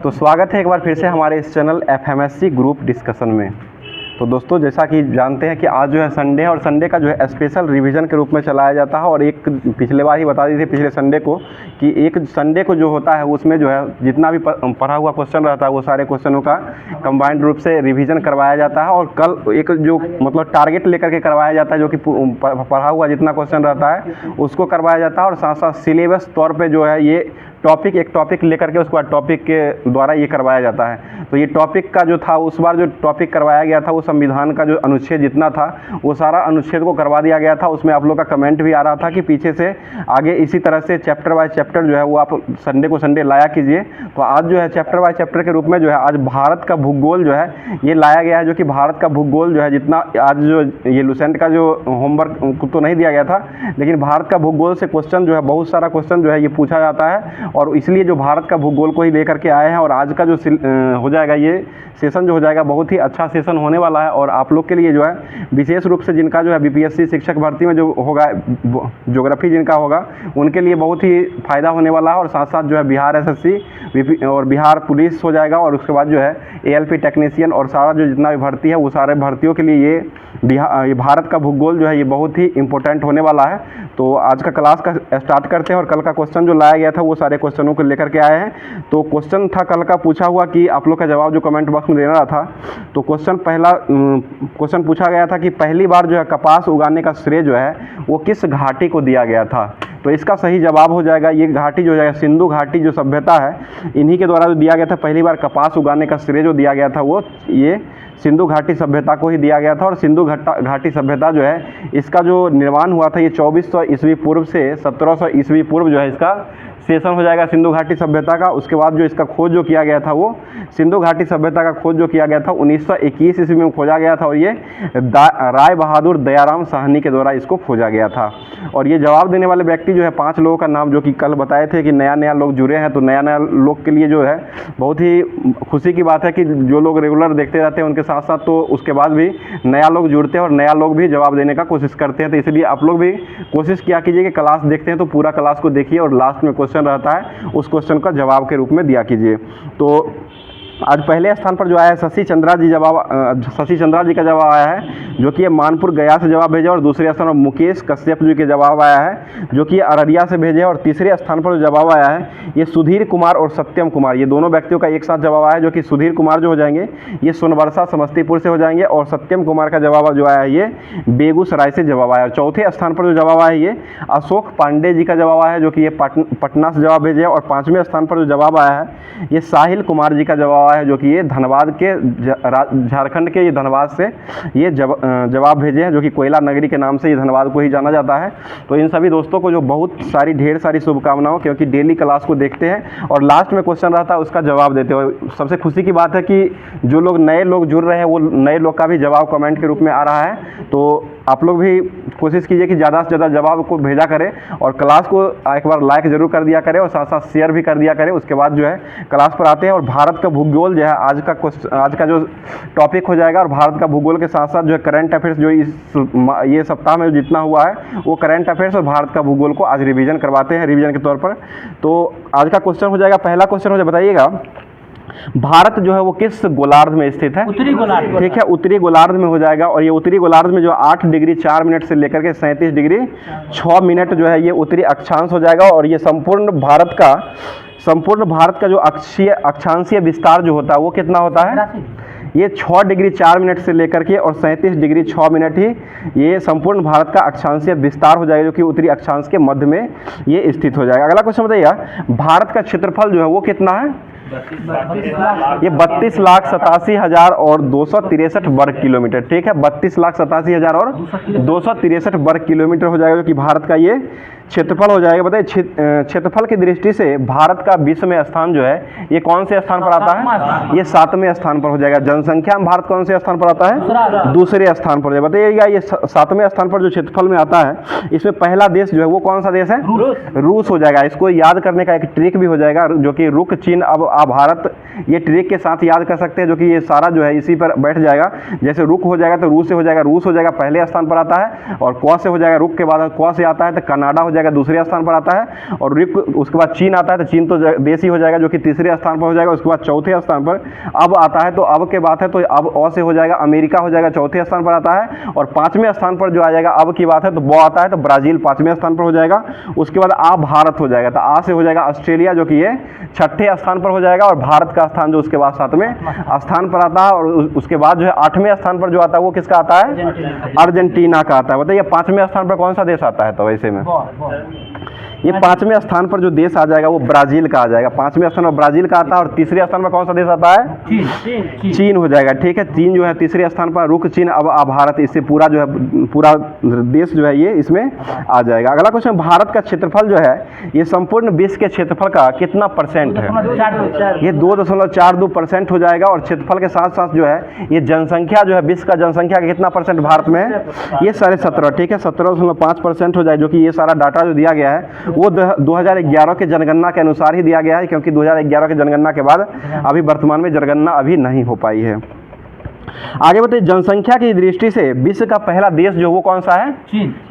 तो स्वागत है एक बार फिर से हमारे इस चैनल एफएमएससी ग्रुप डिस्कशन में। तो दोस्तों, जैसा कि जानते हैं कि आज जो है संडे है और संडे का जो है स्पेशल रिवीजन के रूप में चलाया जाता है। और एक पिछले बार ही बता दी थी पिछले संडे को कि एक संडे को जो होता है उसमें जो है जितना भी पढ़ा हुआ क्वेश्चन रहता है वो सारे क्वेश्चनों का कंबाइंड रूप से रिवीजन करवाया जाता है। और कल एक जो मतलब टारगेट लेकर के करवाया जाता है, जो कि पढ़ा हुआ जितना क्वेश्चन रहता है उसको करवाया जाता है। और साथ साथ सिलेबस तौर पर जो है ये एक टॉपिक लेकर के उसके बाद टॉपिक के द्वारा ये करवाया जाता है। तो ये टॉपिक का जो था उस बार जो टॉपिक करवाया गया था वो संविधान का जो अनुच्छेद जितना था वो सारा अनुच्छेद को करवा दिया गया था। उसमें आप लोग का कमेंट भी आ रहा था कि पीछे से आगे इसी तरह से चैप्टर बाय चैप्टर जो है वो आप संडे को संडे लाया कीजिए। तो आज जो है चैप्टर बाय चैप्टर के रूप में जो है आज भारत का भूगोल जो है ये लाया गया है, जो कि भारत का भूगोल जो है जितना आज जो ये लुसेंट का जो होमवर्क तो नहीं दिया गया था, लेकिन भारत का भूगोल से क्वेश्चन जो है बहुत सारा क्वेश्चन जो है ये पूछा जाता है। और इसलिए जो भारत का भूगोल को ही लेकर के आए हैं। और आज का जो हो जाएगा ये सेशन जो हो जाएगा बहुत ही अच्छा सेशन होने वाला है। और आप लोग के लिए जो है विशेष रूप से जिनका जो है बीपीएससी शिक्षक भर्ती में जो होगा ज्योग्राफी जिनका होगा उनके लिए बहुत ही फ़ायदा होने वाला है। और साथ साथ जो है बिहार एसएससी और बिहार पुलिस हो जाएगा। और उसके बाद जो है एएलपी टेक्नीशियन और सारा जो जितना भी भर्ती है वो सारे भर्तियों के लिए ये भारत का भूगोल जो है ये बहुत ही इंपॉर्टेंट होने वाला है। तो आज का क्लास का स्टार्ट करते हैं। और कल का क्वेश्चन जो लाया गया था वो सारे क्वेश्चनों को लेकर के आए हैं। तो क्वेश्चन था कल का पूछा हुआ कि आप लोग का जवाब जो कमेंट बॉक्स में देना था। तो पहला क्वेश्चन पूछा गया था कि पहली बार जो है कपास उगाने का श्रेय जो है वो किस घाटी को दिया गया था। तो इसका सही जवाब हो जाएगा ये घाटी जो हो जाएगा सिंधु घाटी जो सभ्यता है इन्हीं के द्वारा जो दिया गया था। पहली बार कपास उगाने का श्रेय जो दिया गया था वो ये सिंधु घाटी सभ्यता को ही दिया गया था। और सिंधु घाटी सभ्यता जो है इसका जो निर्माण हुआ था ये 2400 ईस्वी पूर्व से 1700 ईस्वी पूर्व जो है इसका सेशन हो जाएगा सिंधु घाटी सभ्यता का। उसके बाद जो इसका खोज जो किया गया था वो सिंधु घाटी सभ्यता का खोज जो किया गया था 1921 ईस्वी में खोजा गया था। और ये राय बहादुर दयाराम साहनी के द्वारा इसको खोजा गया था। और ये जवाब देने वाले व्यक्ति जो है 5 लोगों का नाम जो कि कल बताए थे कि नया लोग जुड़े हैं। तो नया लोग के लिए जो है बहुत ही खुशी की बात है कि जो लोग रेगुलर देखते रहते हैं उनके साथ साथ तो उसके बाद भी नया लोग जुड़ते हैं और नया लोग भी जवाब देने का कोशिश करते हैं। तो इसलिए आप लोग भी कोशिश किया कीजिए कि क्लास देखते हैं तो पूरा क्लास को देखिए और लास्ट में क्वेश्चन रहता है उस क्वेश्चन का जवाब के रूप में दिया कीजिए। तो आज पहले स्थान पर जो आया है शशि चंद्रा जी का जवाब आया है जो कि ये मानपुर गया से जवाब भेजा। और दूसरे स्थान पर मुकेश कश्यप जी के जवाब आया है जो कि अररिया से भेजे। और तीसरे स्थान पर जो जवाब आया है ये सुधीर कुमार और सत्यम कुमार, ये दोनों व्यक्तियों का एक साथ जवाब आया है। जो कि सुधीर कुमार जो हो जाएंगे ये सोनबरसा समस्तीपुर से हो जाएंगे। और सत्यम कुमार का जवाब जो आया है ये बेगूसराय से जवाब आया। और चौथे स्थान पर जो जवाब आया है ये अशोक पांडे जी का जवाब आया है जो कि ये पटना से जवाब भेजे। और 5वें स्थान पर जो जवाब आया है ये साहिल कुमार जी का जवाब है जो कि ये धनबाद के झारखंड के ये धनबाद से ये जवाब भेजे हैं, जो कि कोयला नगरी के नाम से ये धनबाद को ही जाना जाता है। तो इन सभी दोस्तों को जो बहुत सारी ढेर सारी शुभकामनाओं, क्योंकि डेली क्लास को देखते हैं और लास्ट में क्वेश्चन रहता है उसका जवाब देते हो। सबसे खुशी की बात है कि जो लोग नए लोग जुड़ रहे हैं वो नए लोग का भी जवाब कमेंट के रूप में आ रहा है। तो आप लोग भी कोशिश कीजिए कि ज़्यादा से ज़्यादा जवाब को भेजा करें और क्लास को एक बार लाइक ज़रूर कर दिया करें और साथ साथ शेयर भी कर दिया करें। उसके बाद जो है क्लास पर आते हैं और भारत का भूगोल जो है आज का जो टॉपिक हो जाएगा। और भारत का भूगोल के साथ साथ जो है करंट अफेयर्स जो ये सप्ताह में जितना हुआ है वो करंट अफेयर्स और भारत का भूगोल को आज रिवीजन करवाते हैं रिवीजन के तौर पर। तो आज का क्वेश्चन हो जाएगा, पहला क्वेश्चन हो जाए, बताइएगा भारत जो है वो किस गोलार्ध में स्थित है। उत्तरी गोलार्ध। ठीक है, उत्तरी गोलार्ध में हो जाएगा। और ये उत्तरी गोलार्ध में जो 8 डिग्री 4 मिनट से लेकर के 37 डिग्री 6 मिनट जो है ये उत्तरी अक्षांश हो जाएगा। और ये संपूर्ण भारत का जो अक्षांशीय विस्तार जो होता है वो कितना होता है, ये 6 डिग्री 4 मिनट से लेकर के और 37 डिग्री 6 मिनट ही ये संपूर्ण भारत का अक्षांशीय विस्तार हो जाएगा, जो कि उत्तरी अक्षांश के मध्य में ये स्थित हो जाएगा। अगला क्वेश्चन बताइएगा, भारत का क्षेत्रफल जो है वो कितना है, ये 32,87,000 और 263 वर्ग किलोमीटर। ठीक है, 32,87,000 और 263 वर्ग किलोमीटर हो जाएगा, जो कि भारत का ये क्षेत्रफल हो जाएगा। बताइए क्षेत्रफल की दृष्टि से भारत का विश्व में स्थान जो है ये कौन से स्थान पर आता है, ये 7वें स्थान पर हो जाएगा। जनसंख्या में भारत कौन से स्थान पर आता है, दूसरे स्थान पर। बताइएगा ये 7वें स्थान पर जो क्षेत्रफल में आता है इसमें पहला देश जो है वो कौन सा देश है, रूस हो जाएगा। इसको याद करने का एक ट्रिक भी हो जाएगा जो कि रुक चीन अब भारत, ये ट्रिक के साथ याद कर सकते हैं, जो कि ये सारा जो है इसी पर बैठ जाएगा। जैसे रुक हो जाएगा तो रूस से हो जाएगा, रूस हो जाएगा पहले स्थान पर आता है। और क से हो जाएगा, रुक के बाद क से आता है तो कनाडा हो जाएगा, जाएगा दूसरे स्थान पर आता है। और उसके बाद चीन आता है, तो चीन तो देश ही हो जाएगा जो कि तीसरे स्थान पर हो जाएगा। उसके बाद चौथे स्थान पर अब आता है, तो अब के बात है तो अब अ से हो जाएगा अमेरिका हो जाएगा, चौथे स्थान पर आता है। और पाँचवें स्थान पर जो आ जाएगा अब की बात है तो ब आता है, तो ब्राज़ील पाँचवें स्थान पर हो जाएगा। उसके बाद आ भारत हो जाएगा, तो आ से हो जाएगा ऑस्ट्रेलिया जो कि ये छठे स्थान पर हो जाएगा। और भारत का स्थान जो उसके बाद सातवें स्थान पर आता है। और उसके बाद जो है आठवें स्थान पर जो आता है वो किसका आता है? अर्जेंटीना का आता है। बताइए पाँचवें स्थान पर कौन सा देश आता है? तो वैसे में ये पाँचवें स्थान पर जो देश आ जाएगा वो ब्राज़ील का आ जाएगा। पाँचवें स्थान पर ब्राज़ील का आता है। और तीसरे स्थान पर कौन सा देश आता है? चीन हो जाएगा। ठीक है, चीन जो है तीसरे स्थान पर, रुक चीन अब आ भारत, इससे पूरा जो है पूरा देश जो है ये इसमें आ जाएगा। अगला क्वेश्चन, भारत का क्षेत्रफल जो है ये संपूर्ण विश्व के क्षेत्रफल का कितना परसेंट है? ये 2.42% हो जाएगा। और क्षेत्रफल के साथ साथ जो है ये जनसंख्या जो है विश्व का जनसंख्या का कितना परसेंट भारत में है? ये 17.5। ठीक है, 17.5% हो जाए, जो कि ये सारा डाटा जो दिया गया है वो 2011 के जनगणना के अनुसार ही दिया गया है, क्योंकि 2011 के जनगणना के बाद अभी वर्तमान में जनगणना अभी नहीं हो पाई है। आगे बताइए, जनसंख्या की दृष्टि से विश्व का पहला देश जो वो कौन सा है?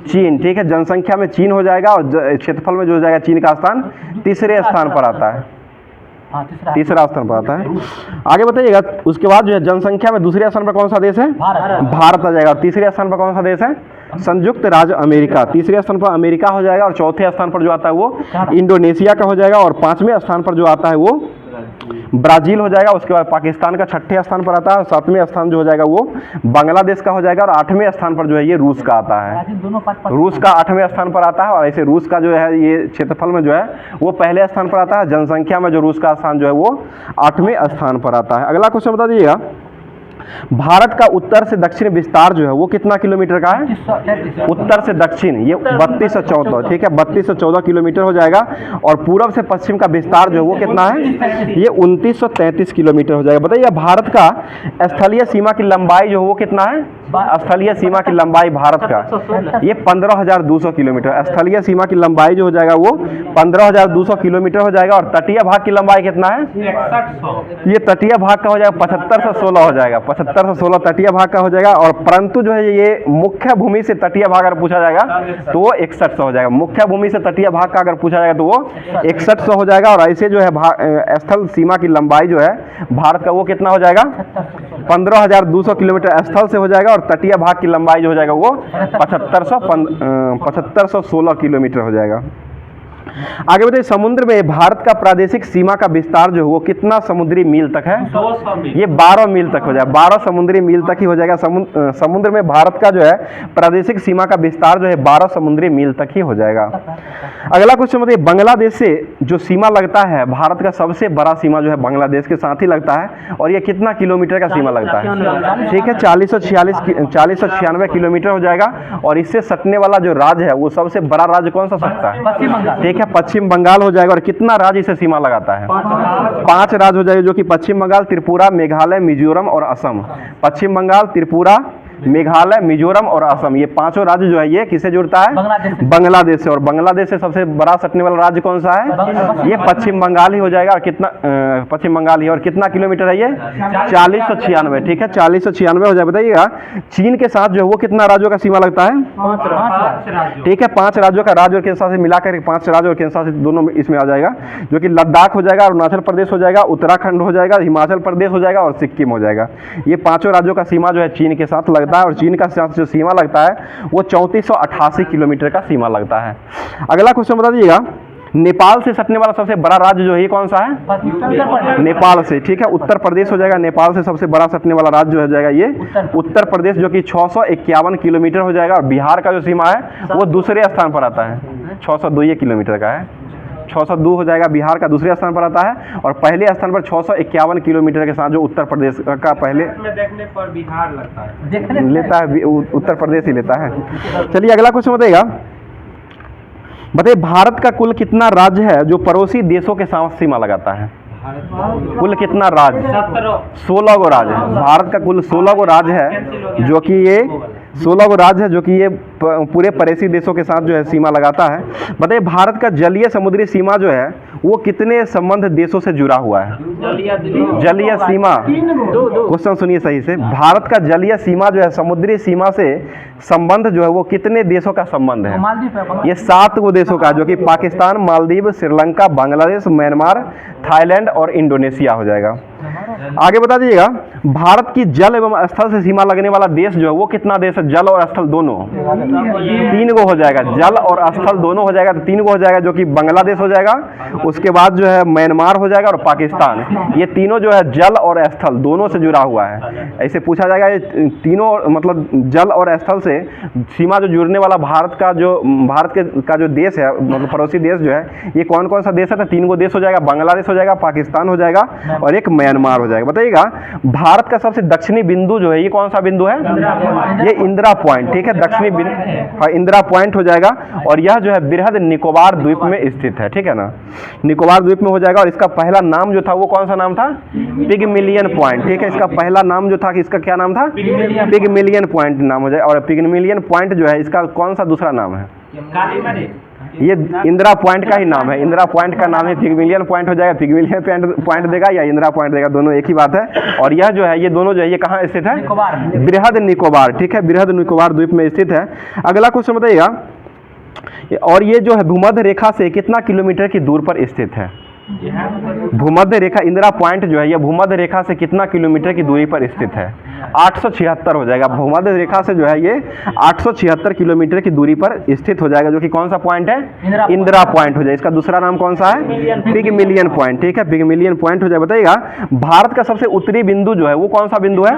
चीन। ठीक है, जनसंख्या में चीन हो जाएगा। और क्षेत्रफल में जो हो जाएगा चीन का स्थान तीसरे स्थान पर आता है, तीसरा स्थान पर आता है। आगे बताइएगा, उसके बाद जो है जनसंख्या में दूसरे स्थान पर कौन सा देश है? भारत आ जाएगा। और तीसरे स्थान पर कौन सा देश है? संयुक्त राज्य अमेरिका। तीसरे स्थान पर अमेरिका हो जाएगा। और चौथे स्थान पर जो आता है वो इंडोनेशिया का हो जाएगा। और पांचवें स्थान पर जो आता है वो ब्राज़ील हो जाएगा। उसके बाद पाकिस्तान का छठे स्थान पर आता है। और सातवें स्थान जो हो जाएगा वो बांग्लादेश का हो जाएगा। और आठवें स्थान पर जो है ये रूस का आता है, रूस का आठवें स्थान पर आता है। और ऐसे रूस का जो है ये क्षेत्रफल में जो है वो पहले स्थान पर आता है। जनसंख्या में जो रूस का स्थान जो है वो आठवें स्थान पर आता है। अगला क्वेश्चन बता दीजिएगा, भारत का उत्तर से दक्षिण विस्तार जो है वो कितना किलोमीटर का है? उत्तर से दक्षिण ये 3214। ठीक है, 3214 किलोमीटर हो जाएगा। और पूर्व से पश्चिम का विस्तार जो है वो कितना है? ये 2933 किलोमीटर हो जाएगा। बताइए भारत का स्थलीय सीमा की लंबाई जो है वो कितना है? स्थलीय सीमा की लंबाई भारत का ये 15,200 किलोमीटर। स्थलीय सीमा की लंबाई जो हो जाएगा वो 15,200 किलोमीटर हो जाएगा। और तटीय भाग की लंबाई कितना है? ये तटीय भाग का हो जाएगा 7516 हो जाएगा, 7516 तटीय भाग का हो जाएगा। और परंतु जो है ये मुख्य भूमि से तटीय भाग अगर पूछा जाएगा तो वो 6100 हो जाएगा। मुख्य भूमि से तटीय भाग का अगर पूछा जाएगा तो वो 6100 हो जाएगा। और ऐसे जो है स्थल सीमा की लंबाई जो है भारत का वो कितना हो जाएगा? 15,200 किलोमीटर स्थल से हो जाएगा। और तटीय भाग की लंबाई जो हो जाएगा वो 7516 किलोमीटर हो जाएगा। आगे बताइए, समुद्र में भारत का प्रादेशिक सीमा का विस्तार जो है वो कितना समुद्री मील तक है? ये 12 मील तक हो जाएगा, 12 समुद्री मील तक ही हो जाएगा। समुद्र में भारत का जो है प्रादेशिक सीमा का विस्तार जो है 12 समुद्री मील तक ही हो जाएगा। अगला क्वेश्चन बताइए, बांग्लादेश से जो सीमा लगता है भारत का सबसे बड़ा सीमा जो है बांग्लादेश के साथ ही लगता है। और ये कितना किलोमीटर का सीमा लगता है? ठीक है, 4096 किलोमीटर हो जाएगा। और इससे सटने वाला जो राज्य है वो सबसे बड़ा राज्य कौन सा सकता है? ठीक है, पश्चिम बंगाल हो जाएगा। और कितना राज्य इसे सीमा लगाता है? 5 राज्य हो जाएगा, जो कि पश्चिम बंगाल, त्रिपुरा, मेघालय, मिजोरम और असम। पश्चिम बंगाल, त्रिपुरा, मेघालय, मिजोरम और असम, ये पांचों राज्य जो है ये किसे जुड़ता है? बांग्लादेश से। और बांग्लादेश से सबसे बड़ा सटने वाला राज्य कौन सा है? ये पश्चिम बंगाल ही हो जाएगा। और कितना पश्चिम बंगाल ही, और कितना किलोमीटर है ये? 4096। ठीक है, 4096 हो जाए। बताइएगा चीन के साथ जो है वो कितना राज्यों का सीमा लगता है? 5 ठीक है, 5 राज्यों का, राज्य और केंद्र शासित मिलाकर 5 राज्य और केंद्र शासित दोनों इसमें आ जाएगा, जो कि लद्दाख हो जाएगा, अरुणाचल प्रदेश हो जाएगा, उत्तराखंड हो जाएगा, हिमाचल प्रदेश हो जाएगा और सिक्किम हो जाएगा। ये पांचों राज्यों का सीमा जो है चीन के साथ लगता है। और चीन का साथ जो सीमा लगता है वो 3488 किलोमीटर का सीमा लगता है। अगला क्वेश्चन बता दीजिएगा, नेपाल से सटने वाला सबसे बड़ा राज्य जो है ये कौन सा है? नेपाल से। ठीक है, उत्तर प्रदेश हो जाएगा। नेपाल से सबसे बड़ा सटने वाला राज्य जो हो जाएगा ये उत्तर प्रदेश, जो कि 651 किलोमीटर हो जाएगा। और बिहार का जो सीमा है वो दूसरे स्थान पर आता है, 602 किलोमीटर का है, 602 हो जाएगा। बिहार का दूसरे स्थान पर आता है। और पहले स्थान पर 651 किलोमीटर के साथ जो उत्तर प्रदेश का पहले देखने पर बिहार लगता है, लेता है, उत्तर प्रदेश ही लेता है। चलिए अगला क्वेश्चन बताइएगा, बताइए भारत का कुल कितना राज्य है जो पड़ोसी देशों के साथ सीमा लगाता है? कुल कितना राज्य? 16 गो राज्य है। भारत का कुल 16 गो राज्य है, जो कि ये 16 गो राज्य है जो कि ये पूरे पड़ोसी देशों के साथ जो है सीमा लगाता है। बताइए भारत का जलीय समुद्री सीमा जो है वो कितने संबंध देशों से जुड़ा हुआ है? जलीय सीमा, क्वेश्चन सुनिए सही से, भारत का जलीय सीमा जो है समुद्री सीमा से संबंध जो है वो कितने देशों का संबंध है? ये 7 गो देशों का, जो कि पाकिस्तान, मालदीव, श्रीलंका, बांग्लादेश, म्यांमार, थाईलैंड और इंडोनेशिया हो जाएगा। आगे बता दीजिएगा भारत की जल एवं स्थल से सीमा लगने वाला देश जो है वो कितना देश है? जल और स्थल दोनों 3 गो हो जाएगा, जल और स्थल दोनों हो जाएगा तो 3 गो हो जाएगा, जो कि बांग्लादेश हो जाएगा, उसके बाद जो है म्यांमार हो जाएगा और पाकिस्तान। ये तीनों जो है जल और स्थल दोनों से जुड़ा हुआ है। ऐसे पूछा जाएगा ये तीनों मतलब जल और स्थल से सीमा जो जुड़ने वाला भारत का जो देश है, मतलब पड़ोसी देश जो है ये कौन कौन सा देश है? तो 3 गो देश हो जाएगा, बांग्लादेश हो जाएगा, पाकिस्तान हो जाएगा और एक म्यांमार हो जाएगा। बताइएगा भारत का सबसे दक्षिणी बिंदु जो है ये कौन सा बिंदु है? ये इंदिरा पॉइंट, ठीक है, दक्षिणी बिंदु, हाँ इंदिरा पॉइंट हो जाएगा और यह जो है बृहद निकोबार द्वीप में स्थित है, ठीक है ना, निकोबार द्वीप में हो जाएगा। और इसका पहला नाम जो था वो कौन सा नाम था? पिगमिलियन पॉइंट, ठीक है, इसका पहला नाम जो था इसका क्या नाम था? पिगमिलियन पॉइंट नाम हो जाए। और पिगमिलियन पॉइंट जो है इसका कौन सा दूसरा नाम है? ये इंदिरा पॉइंट का ही नाम है, इंदिरा पॉइंट का नाम है पिगमिलियन पॉइंट हो जाएगा। पिगमिलियन पॉइंट देगा या इंदिरा पॉइंट देगा, दोनों एक ही बात है। और यह जो है ये दोनों जो है ये कहाँ स्थित है? बृहद निकोबार, ठीक है, बृहद निकोबार द्वीप में स्थित है। अगला क्वेश्चन बताइएगा, और ये जो है भूमध्य रेखा से कितना किलोमीटर की दूर पर स्थित है? भूमध्य रेखा, इंदिरा पॉइंट जो है ये भूमध्य रेखा से कितना किलोमीटर की दूरी पर स्थित है? 876 हो जाएगा। भूमध्य रेखा से जो है ये 876 किलोमीटर की दूरी पर स्थित हो जाएगा, जो कि कौन सा पॉइंट है? इंदिरा पॉइंट हो जाएगा। इसका दूसरा नाम कौन सा है? पिगमिलियन पॉइंट, ठीक है, पिगमिलियन पॉइंट हो जाएगा। बताइएगा भारत का सबसे उत्तरी बिंदु जो है वो कौन सा बिंदु है?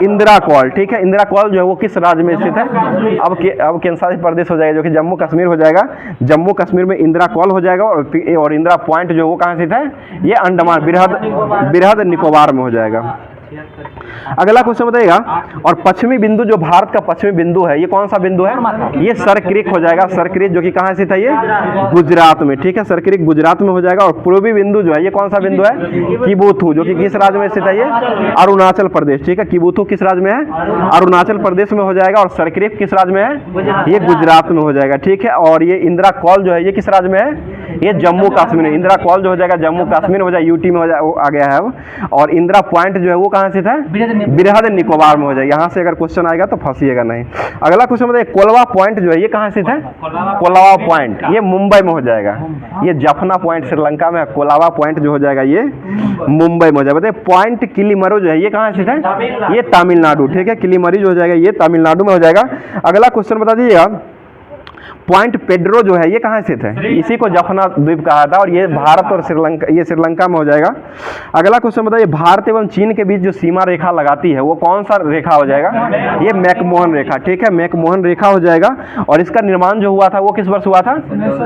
इंदिरा कौल, ठीक है, इंदिरा कौल जो है वो किस राज्य में स्थित है? अब केंद्र शासित प्रदेश हो जाएगा, जो कि जम्मू कश्मीर हो जाएगा। जम्मू कश्मीर में इंदिरा कौल हो जाएगा और इंदिरा पॉइंट जो है वो कहाँ स्थित है? ये अंडमान बृहद निकोबार में हो जाएगा। अगला क्वेश्चन बताइएगा, और पश्चिमी बिंदु जो भारत का पश्चिमी बिंदु है ये कौन सा बिंदु है? ये सरक्रिक हो जाएगा, सरक्रिक जो कि कहाँ स्थित है? ये गुजरात में, ठीक है, सरक्रिक गुजरात में हो जाएगा। और पूर्वी बिंदु जो है ये कौन सा बिंदु है? किबुथु, जो कि किस राज्य में स्थित है? ये अरुणाचल प्रदेश, ठीक है, किबुथु किस राज्य में है? अरुणाचल प्रदेश में हो जाएगा। और सरक्रिक किस राज्य में है? ये गुजरात में हो जाएगा, ठीक है। और ये इंदिरा कौल जो है ये किस राज्य में है? ये जम्मू कश्मीर में। इंदिरा कौल जो हो जाएगा जम्मू कश्मीर हो जाएगा, यूटी में हो जाएगा, आ गया है अब। और इंदिरा पॉइंट जो है वो कहाँ स्थित है? बृहद निकोबार में हो जाएगा। यहाँ से अगर क्वेश्चन आएगा तो फंसिएगा नहीं। अगला क्वेश्चन बताइए, कोलवा पॉइंट जो है ये कहाँ स्थित है? कोलवा पॉइंट ये मुंबई में हो जाएगा। ये जफना पॉइंट श्रीलंका में, कोलवा पॉइंट जो हो जाएगा ये मुंबई में हो जाएगा। बताइए पॉइंट किलीमरू जो है ये कहाँ स्थित है? ये तमिलनाडु, ठीक है, किलीमरी जो हो जाएगा ये तमिलनाडु में हो जाएगा। अगला क्वेश्चन बता दीजिएगा, पॉइंट पेड्रो जो है ये कहाँ स्थित है? इसी को जफना द्वीप कहा था और ये भारत और श्रीलंका में हो जाएगा। अगला क्वेश्चन बताइए, भारत एवं चीन के बीच जो सीमा रेखा लगाती है वो कौन सा रेखा हो जाएगा? ये मैकमोहन रेखा, ठीक है, मैकमोहन रेखा हो जाएगा। और इसका निर्माण जो हुआ था वो किस वर्ष हुआ था?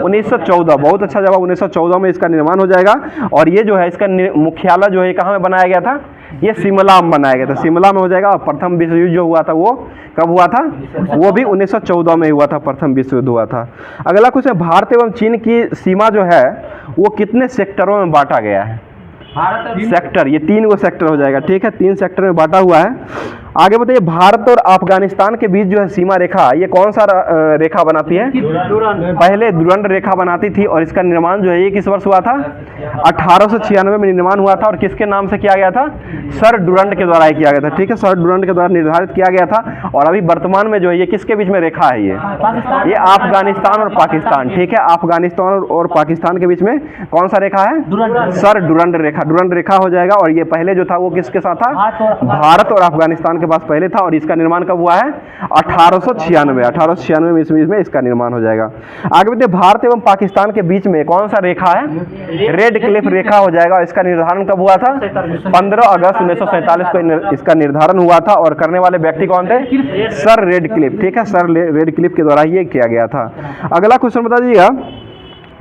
1914। बहुत अच्छा जवाब, 1914 में इसका निर्माण हो जाएगा। और ये जो है इसका मुख्यालय जो है कहाँ में बनाया गया था? ये शिमला में बनाया गया था, शिमला में हो जाएगा। और प्रथम विश्व युद्ध जो हुआ था वो कब हुआ था? वो भी 1914 में हुआ था, प्रथम विश्व युद्ध हुआ था। अगला क्वेश्चन, भारत एवं चीन की सीमा जो है वो कितने सेक्टरों में बांटा गया है? सेक्टर, ये 3 गो सेक्टर हो जाएगा, ठीक है, 3 सेक्टर में बांटा हुआ है। आगे बताइए, भारत और अफगानिस्तान के बीच जो है सीमा रेखा ये कौन सा रेखा बनाती है? पहले दुरंड रेखा बनाती थी। और इसका निर्माण जो है ये किस वर्ष हुआ था? 1896 में निर्माण हुआ था। और किसके नाम से किया गया था? सर डुरंड के द्वारा किया गया था, ठीक है, सर डुरंड के द्वारा निर्धारित किया गया था। और अभी वर्तमान में जो है ये किसके बीच में रेखा है? ये अफगानिस्तान और पाकिस्तान, ठीक है, अफगानिस्तान और पाकिस्तान के बीच में कौन सा रेखा है? सर डुरंड रेखा, डुरंड रेखा हो जाएगा। और ये पहले जो था वो किसके साथ था? भारत और अफगानिस्तान के पास पहले था। और इसका निर्माण कब हुआ है? 1896 में ईस्वी में इसका निर्माण हो जाएगा। आगे बढ़ते, भारत एवं पाकिस्तान के बीच में कौन सा रेखा है? रेड क्लिफ रेखा हो जाएगा। इसका निर्धारण कब हुआ था? 15 अगस्त 1947 को इसका निर्धारण हुआ था। और करने वाले व्यक्ति कौन थे? सर रेड क्लिफ, ठीक है, सर रेड क्लिफ के द्वारा ये किया गया था। अगला क्वेश्चन बता दीजिएगा,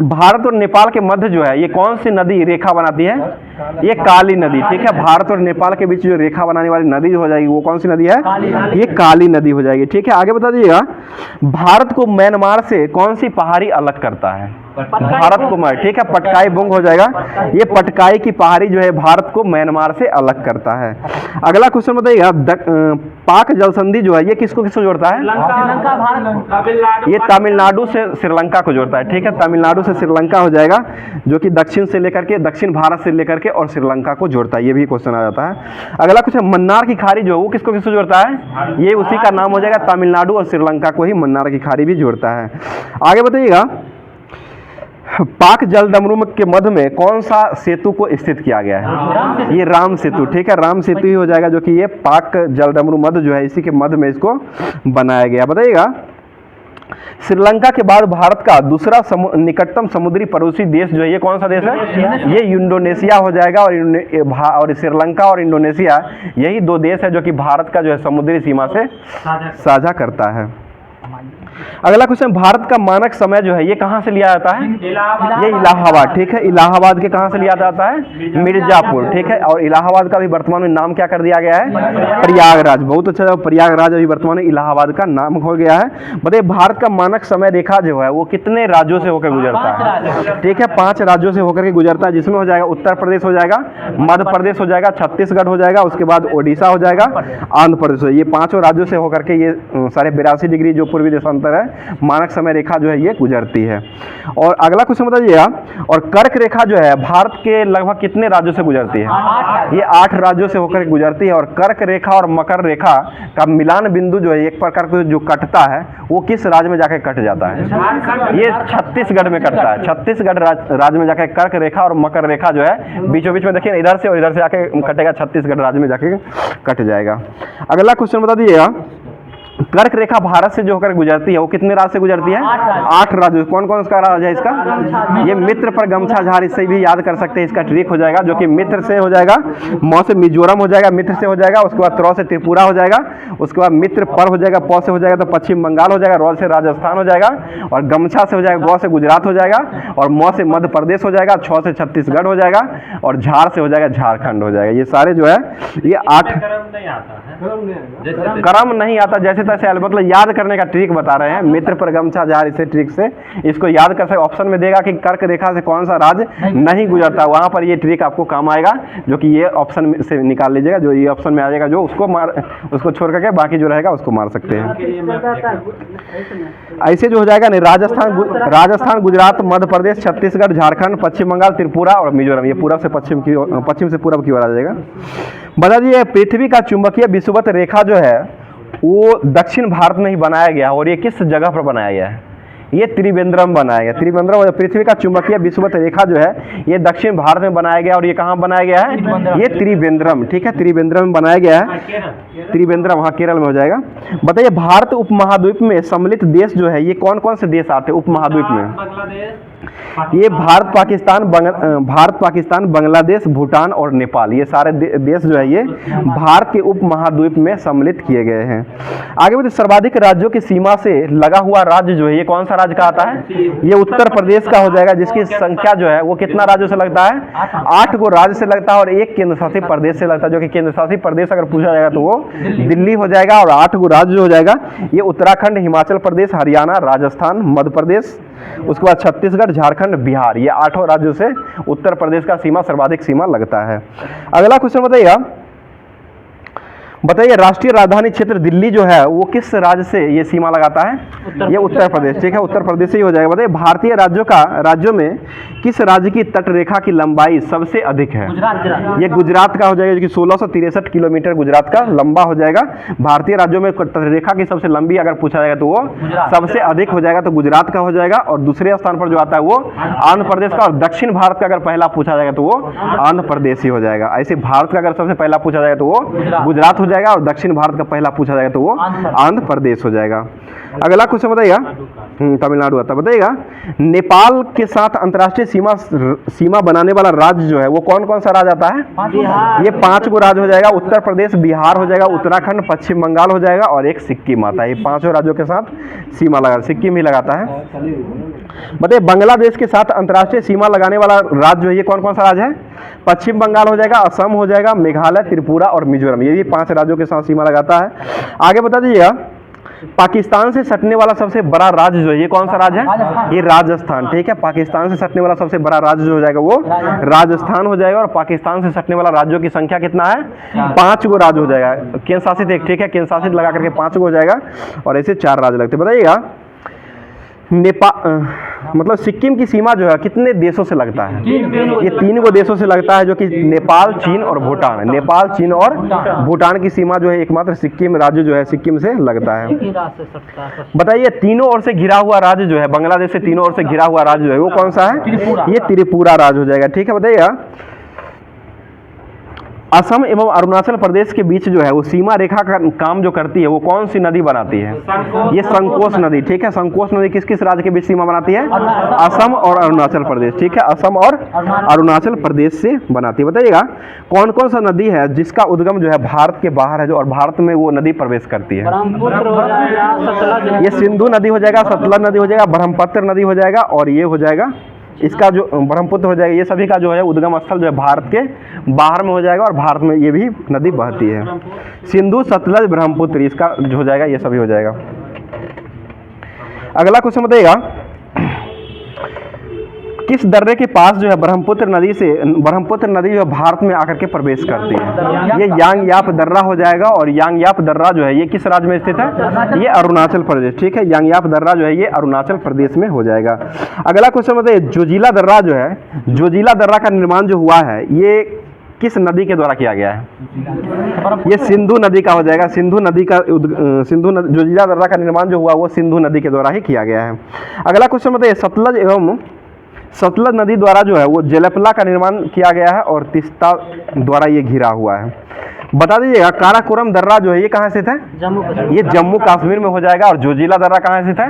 भारत और नेपाल के मध्य जो है ये कौन सी नदी रेखा बनाती है? ये काली नदी, ठीक है, भारत और नेपाल के बीच जो रेखा बनाने वाली नदी जो हो जाएगी वो कौन सी नदी है? ये काली नदी हो जाएगी, ठीक है। आगे बता दीजिएगा, भारत को म्यांमार से कौन सी पहाड़ी अलग करता है? भारत को ठीक है, पटकाई बुंग हो जाएगा। ये पटकाई की पहाड़ी जो है भारत को म्यांमार से अलग करता है। अगला क्वेश्चन बताइएगा, पाक जल संधि जो है ये किसको किसको जोड़ता है? श्रीलंका, भारत, ये तमिलनाडु से श्रीलंका को जोड़ता है। ठीक है, तमिलनाडु से श्रीलंका हो जाएगा, जो कि दक्षिण से लेकर के, दक्षिण भारत से लेकर के और श्रीलंका को जोड़ता है। ये भी क्वेश्चन आ जाता है। अगला क्वेश्चन, मन्नार की खाड़ी जो है वो किसको किसको जोड़ता है? ये उसी का नाम हो जाएगा, तमिलनाडु और श्रीलंका को ही मन्नार की खाड़ी भी जोड़ता है। आगे बताइएगा, पाक जलडमरू के मध्य में कौन सा सेतु को स्थित किया गया है? ये राम सेतु। ठीक है, राम सेतु ही हो जाएगा, जो कि ये पाक जलडमरू मध्य जो है इसी के मध्य में इसको बनाया गया। बताइएगा, श्रीलंका के बाद भारत का दूसरा निकटतम समुद्री पड़ोसी देश जो है ये कौन सा देश है? ये इंडोनेशिया हो जाएगा। और श्रीलंका और इंडोनेशिया यही दो देश है जो कि भारत का जो है समुद्री सीमा से साझा करता है। अगला क्वेश्चन, भारत का मानक समय जो है ये कहाँ से लिया जाता है? ये इलाहाबाद। ठीक है, इलाहाबाद के कहाँ से लिया जाता है? मिर्जापुर। ठीक है, और इलाहाबाद का भी वर्तमान में नाम क्या कर दिया गया है? प्रयागराज। बहुत अच्छा, प्रयागराज अभी वर्तमान में इलाहाबाद का नाम हो गया है। बताइए, भारत का मानक समय रेखा जो है वो कितने राज्यों से होकर गुजरता है? ठीक है, 5 राज्यों से होकर के गुजरता है, जिसमें हो जाएगा उत्तर प्रदेश हो जाएगा, मध्य प्रदेश हो जाएगा, छत्तीसगढ़ हो जाएगा, उसके बाद ओडिशा हो जाएगा, आंध्र प्रदेश। ये 5 राज्यों से होकर के ये 82.5 डिग्री जो पूर्वी देशांतर है मानक समय रेखा जो है ये गुजरती है। और अगला क्वेश्चन बताइएगा, और कर्क रेखा जो है भारत के लगभग कितने राज्यों से गुजरती है? ये 8 राज्यों से होकर गुजरती है। और कर्क रेखा और मकर रेखा का मिलान बिंदु जो है एक प्रकार का जो कटता है वो किस राज्य में जाकर कट जाता है? ये छत्तीसगढ़ में कटता है। छत्तीसगढ़ राज्य में जाकर कर्क रेखा और मकर रेखा जो है बीचों बीच में देखिए इधर से और इधर से आके कटेगा, छत्तीसगढ़ राज्य में जाके कट जाएगा। अगला क्वेश्चन बता दीजिएगा, कर्क रेखा भारत से जो होकर गुजरती है वो कितने राज्य से गुजरती है? 8 राज्य। कौन कौन सा राज्य है इसका? ये मित्र पर गमछा झार, इससे भी याद कर सकते हैं। इसका ट्रिक हो जाएगा, जो कि मित्र से हो जाएगा, म से मिजोरम हो जाएगा, मित्र से हो जाएगा, उसके बाद त्र से त्रिपुरा हो जाएगा, उसके बाद मित्र पर हो जाएगा, प से हो जाएगा तो पश्चिम बंगाल हो जाएगा, र से राजस्थान हो जाएगा, और गमछा से हो जाएगा, ग से गुजरात हो जाएगा, और म से मध्य प्रदेश हो जाएगा, छ से छत्तीसगढ़ हो जाएगा, और झार से हो जाएगा झारखंड हो जाएगा। ये सारे जो है ये 8 क्रम नहीं आता, जैसे तैसे मतलब याद करने का ट्रिक बता रहे हैं। मित्र पर गमछा झार, इसे ट्रिक से इसको याद कर सकते। ऑप्शन में देगा कि कर्क रेखा से कौन सा राज्य नहीं गुजरता, वहां पर ये ट्रिक आपको काम आएगा, जो कि ये ऑप्शन से निकाल लीजिएगा। जो ये ऑप्शन में आ जाएगा जो उसको छोड़ करके बाकी जो रहेगा उसको मार सकते हैं। ऐसे जो हो जाएगा नहीं, राजस्थान, गुजरात, मध्य प्रदेश, छत्तीसगढ़, झारखंड, पश्चिम बंगाल, त्रिपुरा और मिजोरम, ये पूरब से पश्चिम से पूरब की ओर आ जाएगा। बता दीजिए, पृथ्वी का चुंबकीय विषुवत रेखा जो है वो दक्षिण भारत में ही बनाया गया, और ये किस जगह पर बनाया गया है? ये त्रिवेंद्रम बनाया गया। त्रिवेंद्रम पृथ्वी का चुंबकीय विषुवत रेखा जो है ये दक्षिण भारत में बनाया गया, और ये कहाँ बनाया गया है? ये त्रिवेंद्रम। ठीक है, त्रिवेंद्रम में बनाया गया है। त्रिवेंद्रम, हाँ, केरल में हो जाएगा। बताइए, भारत उपमहाद्वीप में सम्मिलित देश जो है ये कौन कौन से देश आते हैं उपमहाद्वीप में? ये भारत, पाकिस्तान, बांग्लादेश, भूटान और नेपाल, ये सारे देश जो है ये भारत के उपमहाद्वीप में सम्मिलित किए गए हैं। आगे बढ़ते, सर्वाधिक राज्यों की सीमा से लगा हुआ राज्य जो है ये कौन सा राज्य का आता है? ये उत्तर प्रदेश का हो जाएगा, जिसकी संख्या जो है वो कितना राज्यों से लगता है? 8 को राज्य से लगता है और 1 केंद्र शासित प्रदेश से लगता है, जो कि केंद्र शासित प्रदेश अगर पूछा जाएगा तो वो दिल्ली हो जाएगा। और 8 को राज्य हो जाएगा ये उत्तराखंड, हिमाचल प्रदेश, हरियाणा, राजस्थान, मध्य प्रदेश, उसके बाद छत्तीसगढ़, झारखंड, बिहार, ये 8 राज्यों से उत्तर प्रदेश का सीमा सर्वाधिक सीमा लगता है। अगला क्वेश्चन बताइए, राष्ट्रीय राजधानी क्षेत्र दिल्ली जो है वो किस राज्य से ये सीमा लगाता है? ये उत्तर प्रदेश। ठीक है, उत्तर प्रदेश से ही हो जाएगा। बताइए, भारतीय राज्यों में किस राज्य की तट रेखा की लंबाई सबसे अधिक है? ये गुजरात का हो जाएगा, जो कि 1663 किलोमीटर गुजरात का लंबा हो जाएगा। भारतीय राज्यों में तट रेखा की सबसे लंबी अगर पूछा जाएगा तो वो सबसे अधिक हो जाएगा, तो गुजरात का हो जाएगा। और दूसरे स्थान पर जो आता है वो आंध्र प्रदेश का, और दक्षिण भारत का अगर पहला पूछा जाएगा तो वो आंध्र प्रदेश ही हो जाएगा। ऐसे भारत का अगर सबसे पहला पूछा जाएगा तो वो गुजरात हो जाएगा, और दक्षिण भारत का पहला पूछा जाएगा तो वो आंध्र प्रदेश हो जाएगा। अगला क्वेश्चन बताइएगा, तमिलनाडु आता। बताइएगा, नेपाल के साथ अंतर्राष्ट्रीय सीमा बनाने वाला राज्य जो है वो कौन कौन सा राज्य आता है? ये 5 को राज्य हो जाएगा। उत्तर प्रदेश, बिहार हो जाएगा, उत्तराखंड, पश्चिम बंगाल हो जाएगा, और एक सिक्किम आता है। ये 5 राज्यों के साथ सीमा लगा, सिक्किम ही लगाता है। बताइए, बांग्लादेश के साथ अंतर्राष्ट्रीय सीमा लगाने वाला राज्य है ये कौन कौन सा राज्य है? पश्चिम बंगाल हो जाएगा, असम हो जाएगा, मेघालय, त्रिपुरा और मिजोरम, ये भी 5 राज्यों के साथ सीमा लगाता है। आगे बता दीजिएगा, पाकिस्तान से सटने वाला सबसे बड़ा राज्य जो है ये कौन सा राज्य है? ये राजस्थान। ठीक है, पाकिस्तान से सटने वाला सबसे बड़ा राज्य जो हो जाएगा वो राजस्थान हो जाएगा। और पाकिस्तान से सटने वाला राज्यों की संख्या कितना है? 5 गो राज्य हो जाएगा। केंद्र शासित एक, ठीक है, केंद्र शासित लगा करके 5 गो हो जाएगा और ऐसे 4 राज्य लगते। बताइएगा नेपाल मतलब सिक्किम की सीमा जो है कितने देशों से लगता है? ये 3 गो देशों से लगता है, जो कि नेपाल, चीन और भूटान। नेपाल, चीन और भूटान की सीमा जो है एकमात्र सिक्किम राज्य जो है सिक्किम से लगता है। बताइए तीनों ओर से घिरा हुआ राज्य जो है, बांग्लादेश से तीनों ओर से घिरा हुआ राज्य जो है वो कौन सा है? ये त्रिपुरा राज्य हो जाएगा। ठीक है, बताइएगा असम एवं अरुणाचल प्रदेश के बीच जो है वो सीमा रेखा का काम जो करती है वो कौन सी नदी बनाती है? ये संकोच नदी। ठीक है, संकोच नदी किस किस राज्य के बीच सीमा बनाती है? असम और अरुणाचल प्रदेश। ठीक है, असम और अरुणाचल प्रदेश से बनाती है। बताइएगा कौन कौन सा नदी है जिसका उद्गम जो है भारत के बाहर है जो और भारत में वो नदी प्रवेश करती है? ये सिंधु नदी हो जाएगा, सतलज नदी हो जाएगा, ब्रह्मपुत्र नदी हो जाएगा और ये हो जाएगा इसका जो ब्रह्मपुत्र हो जाएगा। ये सभी का जो है उद्गम स्थल जो है भारत के बाहर में हो जाएगा और भारत में ये भी नदी बहती है। सिंधु, सतलज, ब्रह्मपुत्र इसका जो हो जाएगा ये सभी हो जाएगा। अगला क्वेश्चन बताइएगा किस दर्रे के पास जो है ब्रह्मपुत्र नदी जो है भारत में आकर के प्रवेश करती है? ये यांगयाप दर्रा हो जाएगा और यांगयाप दर्रा जो है ये किस राज्य में स्थित है? ये अरुणाचल प्रदेश। ठीक है, यांगयाप दर्रा जो है ये अरुणाचल प्रदेश में हो जाएगा। अगला क्वेश्चन बताइए जोजिला दर्रा जो है, जोजिला दर्रा का निर्माण जो हुआ है ये किस नदी के द्वारा किया गया है? ये सिंधु नदी का हो जाएगा। जोजिला दर्रा का निर्माण जो हुआ वो सिंधु नदी के द्वारा ही किया गया है। अगला क्वेश्चन बताइए सतलज नदी द्वारा जो है वो जलपला का निर्माण किया गया है और तीस्ता द्वारा ये घिरा हुआ है। बता दीजिएगा काराकोरम दर्रा जो है ये कहाँ स्थित है? ये जम्मू कश्मीर में हो जाएगा। और जोजिला दर्रा कहाँ स्थित है?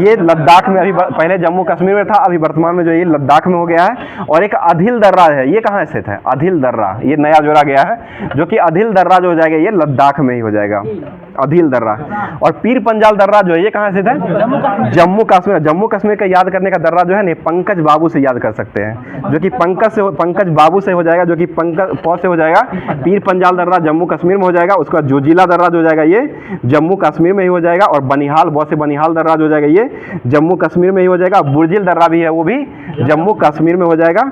ये लद्दाख में। अभी पहले जम्मू कश्मीर में था, अभी वर्तमान में जो ये लद्दाख में हो गया है। और एक अधील दर्रा है, ये कहाँ स्थित है? अधील दर्रा ये नया जोड़ा गया है, जो कि अधील दर्रा जो हो जाएगा ये लद्दाख में ही हो जाएगा, अधील दर्रा। और पीर पंजाल दर्रा जो है ये कहाँ स्थित है? जम्मू कश्मीर। जम्मू कश्मीर का याद करने का दर्रा जो है ना पंकज बाबू से याद कर सकते हैं, जो कि पंकज बाबू से हो जाएगा, जो कि पंकज पौ से हो जाएगा। पीर पंजाल दर्रा जम्मू कश्मीर में हो जाएगा। उसके बाद जोजिला दर्रा जो हो जाएगा ये जम्मू कश्मीर में ही हो जाएगा। और बनिहाल बौ से बनिहाल दर्रा जो हो जाएगा ये जम्मू कश्मीर में ही हो जाएगा। बुर्जिल दर्रा भी है वो भी जम्मू कश्मीर में हो जाएगा।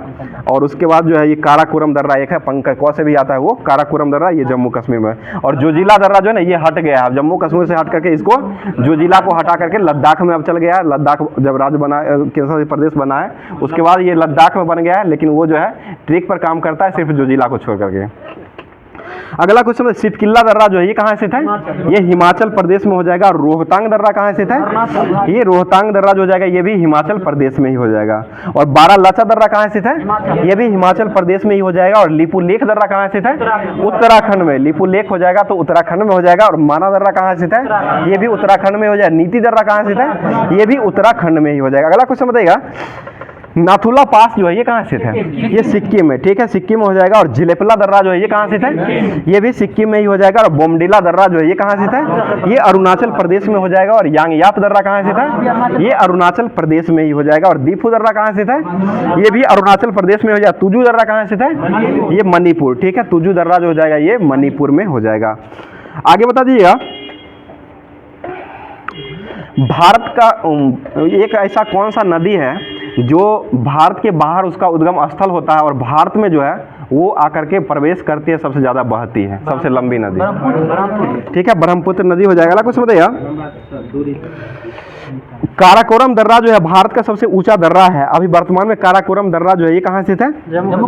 और उसके बाद जो है ये काराकोरम दर्रा एक है, पंकज कौ से भी आता है वो काराकोरम दर्रा, ये जम्मू कश्मीर में। और जोजिला दर्रा जो है ना ये हट गया है, जम्मू कश्मीर से हट करके इसको जोजिला को हटा करके लद्दाख में अब चल गया है। लद्दाख जब राज्य बना, केंद्र शासित प्रदेश बना है उसके बाद ये लद्दाख में बन गया है, लेकिन वो जो है ट्रेक पर काम करता है सिर्फ जोजिला को छोड़ करके। अगला क्वेश्चन है सितकिल्ला दर्रा जो है ये कहाँ स्थित है? ये हिमाचल प्रदेश में हो जाएगा। रोहतांग दर्रा कहाँ स्थित है? ये रोहतांग दर्रा जो हो जाएगा ये भी हिमाचल प्रदेश में ही हो जाएगा। और बारालाचा दर्रा कहाँ स्थित है? ये भी हिमाचल प्रदेश में ही हो जाएगा। और लिपुलेख दर्रा कहाँ स्थित है? उत्तराखंड में। लिपुलेख हो जाएगा तो उत्तराखंड में हो जाएगा। और माना दर्रा कहाँ स्थित है? ये भी उत्तराखंड में हो जाएगा। नीति दर्रा कहाँ स्थित है? ये भी उत्तराखंड में ही हो जाएगा। अगला क्वेश्चन बताइएगा नाथुला पास जो है ये कहाँ स्थित है? ये सिक्किम में। ठीक है, सिक्किम में हो जाएगा। और जिलेपला दर्रा जो है ये कहाँ स्थित है? ये भी सिक्किम में ही हो जाएगा। और बोमडिला दर्रा जो है ये कहाँ स्थित है? ये अरुणाचल प्रदेश में हो जाएगा। और यांगयाप दर्रा कहाँ स्थित है? ये अरुणाचल प्रदेश में ही हो जाएगा। और दीफू दर्रा कहाँ स्थित है? ये भी अरुणाचल प्रदेश में हो जाएगा। तुजू दर्रा कहाँ स्थित है? ये मणिपुर। ठीक है, तुजू दर्रा जो हो जाएगा ये मणिपुर में हो जाएगा। आगे बता दीजिएगा भारत का एक ऐसा कौन सा नदी है जो भारत के बाहर उसका उद्गम स्थल होता है और भारत में जो है वो आकर के प्रवेश करती है, सबसे ज़्यादा बहती है, सबसे लंबी नदी? ठीक है, ब्रह्मपुत्र नदी हो जाएगा। कुछ बताइएगा काराकोरम दर्रा जो है भारत का सबसे ऊंचा दर्रा है। अभी वर्तमान में काराकोरम दर्रा जो है ये कहाँ स्थित है?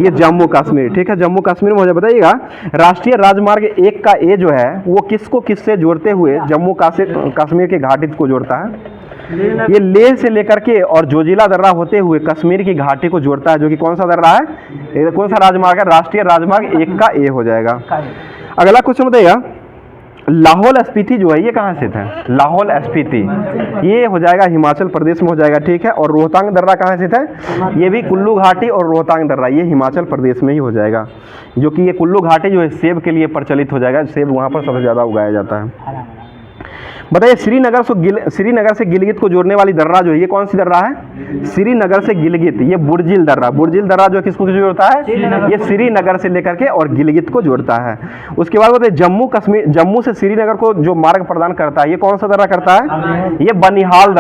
ये जम्मू कश्मीर। ठीक है, जम्मू कश्मीर में हो जाए। बताइएगा राष्ट्रीय राजमार्ग 1 का ए जो है वो किसको किससे जोड़ते हुए जम्मू कश्मीर के घाटी को जोड़ता है? ये लेह से लेकर के और जोजिला दर्रा होते हुए कश्मीर की घाटी को जोड़ता है, जो कि कौन सा दर्रा है? कौन सा राजमार्ग है? राष्ट्रीय राजमार्ग 1 का ए हो जाएगा। अगला क्वेश्चन बताइएगा लाहौल स्पीति जो है ये कहाँ स्थित है? लाहौल स्पीति ये हो जाएगा हिमाचल प्रदेश में हो जाएगा। ठीक है, और रोहतांग दर्रा कहाँ स्थित है? ये भी कुल्लू घाटी और रोहतांग दर्रा ये हिमाचल प्रदेश में ही हो जाएगा, जो कि ये कुल्लू घाटी जो है सेब के लिए प्रचलित हो जाएगा। सेब वहाँ पर सबसे ज़्यादा उगाया जाता है। बताइए श्रीनगर से गिलगित को जोड़ने वाली दर्रा जो है ये कौन सी दर्रा है? श्रीनगर से गिलगित, ये बुर्जिल दर्रा जो किसको जोड़ता है? ये श्रीनगर से लेकर के और गिलगित को जोड़ता है। उसके बाद बताइए जम्मू से श्रीनगर को जो मार्ग प्रदान करता है ये कौन सा दर्रा करता है? ये बनिहाल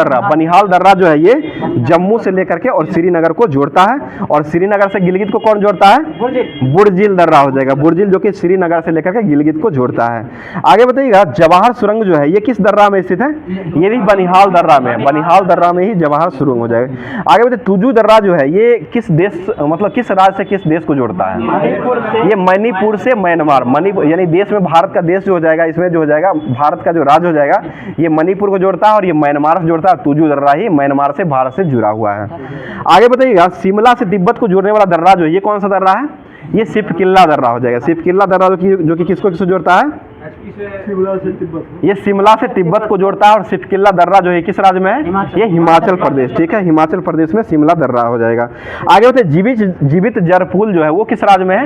दर्रा जो है ये जम्मू से लेकर के और श्रीनगर को जोड़ता है। और श्रीनगर से गिलगित को कौन जोड़ता है? बुर्जिल दर्रा हो जाएगा, बुर्जिल जो कि श्रीनगर से लेकर के गिलगित को जोड़ता है। आगे बताइएगा जवाहर सुरंग जो है ये किस दर्रा में स्थित है? ये भी बनिहाल दर्रा में, बनिहाल दर्रा में ही जवाहर सुरंग हो जाएगा। आगे बताइए तुजू दर्रा जो है ये किस देश मतलब किस राज्य से किस देश को जोड़ता है? ये मणिपुर से म्यांमार, मणिपुर यानी देश में भारत का देश जो हो जाएगा, इसमें जो हो जाएगा भारत का जो राज्य हो जाएगा ये मणिपुर को जोड़ता है और ये म्यांमार से जोड़ता है। तुजू दर्रा ही म्यांमार से भारत से जुड़ा हुआ है। आगे बताइएगा शिमला से तिब्बत को जोड़ने वाला दर्रा जो है ये कौन सा दर्रा है? ये सिपकिल्ला दर्रा हो जाएगा। सिपकिल्ला दर्रा जो कि किसको जोड़ता है? ये शिमला से तिब्बत को जोड़ता है। और सिपकिल्ला दर्रा जो है किस राज्य में है? ये हिमाचल प्रदेश, ठीक है, हिमाचल प्रदेश में शिमला दर्रा हो जाएगा। आगे होते जीवित जरपुल जो है वो किस राज्य में है?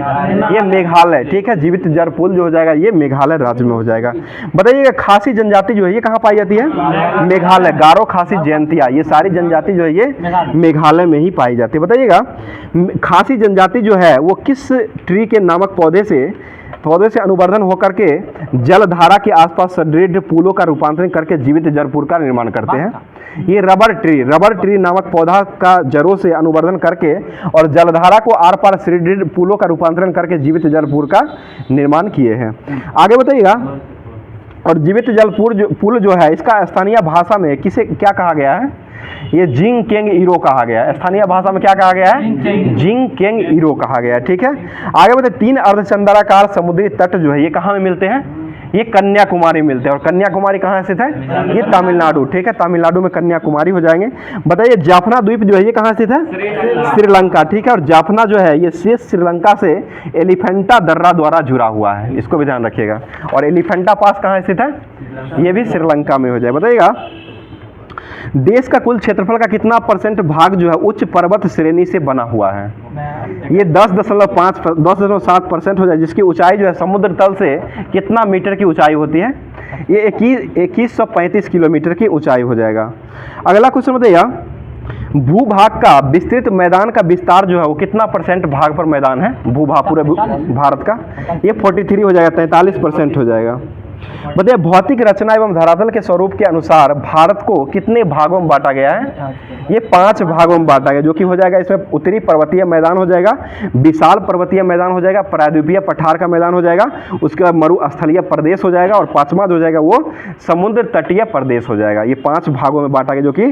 ये मेघालय, ठीक है, जीवित जरपुल जो हो जाएगा ये मेघालय राज्य में हो जाएगा। बताइएगा खासी जनजाति जो है ये कहाँ पाई जाती है? मेघालय, गारो खासी जयंतिया, ये सारी जनजाति जो है ये मेघालय में ही पाई जाती है। बताइएगा खासी जनजाति जो है वो किस ट्री के नामक पौधे से अनुवर्धन होकर के जलधारा के आसपास सदृढ़ पुलों का रूपांतरण करके जीवित जलपुल का निर्माण करते हैं? ये रबर ट्री नामक पौधा का जड़ों से अनुवर्धन करके और जलधारा को आर पार सुदृढ़ पुलों का रूपांतरण करके जीवित जलपुल का निर्माण किए हैं। आगे बताइएगा और जीवित जलपुल पुल जो है इसका स्थानीय भाषा में किसे क्या कहा गया है? ये जिंग केंग इरो कहा गया है। स्थानीय भाषा में क्या कहा गया है? जिंग केंग इरो कहा गया है, ठीक है। आगे बताइए 3 अर्धचंद्राकार समुद्री तट जो है ये कहाँ में मिलते हैं? ये कन्याकुमारी मिलते हैं। और कन्याकुमारी कहाँ स्थित है? ये तमिलनाडु, ठीक है, तमिलनाडु में कन्याकुमारी हो जाएंगे। बताइए जाफना द्वीप जो है ये कहाँ स्थित है? श्रीलंका, ठीक है। और जाफना जो है ये शेष श्रीलंका से एलिफेंटा दर्रा द्वारा जुड़ा हुआ है, इसको भी ध्यान रखिएगा। और एलिफेंटा पास कहाँ स्थित है? ये भी श्रीलंका में हो जाए। बताइएगा देश का कुल क्षेत्रफल का कितना % भाग जो है उच्च पर्वत श्रेणी से बना हुआ है? ये 10.7% हो जाए, जिसकी ऊंचाई जो है समुद्र तल से कितना मीटर की ऊंचाई होती है? ये 2135 किलोमीटर की ऊंचाई हो जाएगा। अगला क्वेश्चन बताइए भूभाग का विस्तृत मैदान का विस्तार जो है वो कितना % भाग पर मैदान है भूभाग पूरे भारत का? ये 43 हो जाएगा, 43% हो जाएगा। बताइए भौतिक रचना एवं धरातल के स्वरूप के अनुसार भारत को कितने भागों में बांटा गया है? ये 5 भागों में बांटा गया, जो कि हो जाएगा इसमें उत्तरी पर्वतीय मैदान हो जाएगा, विशाल पर्वतीय मैदान हो जाएगा, प्रायद्वीपीय पठार का मैदान हो जाएगा, उसके बाद मरुस्थलीय प्रदेश हो जाएगा और 5वां जो जाएगा वो समुद्र तटीय प्रदेश हो जाएगा। ये 5 भागों में बांटा गया, जो कि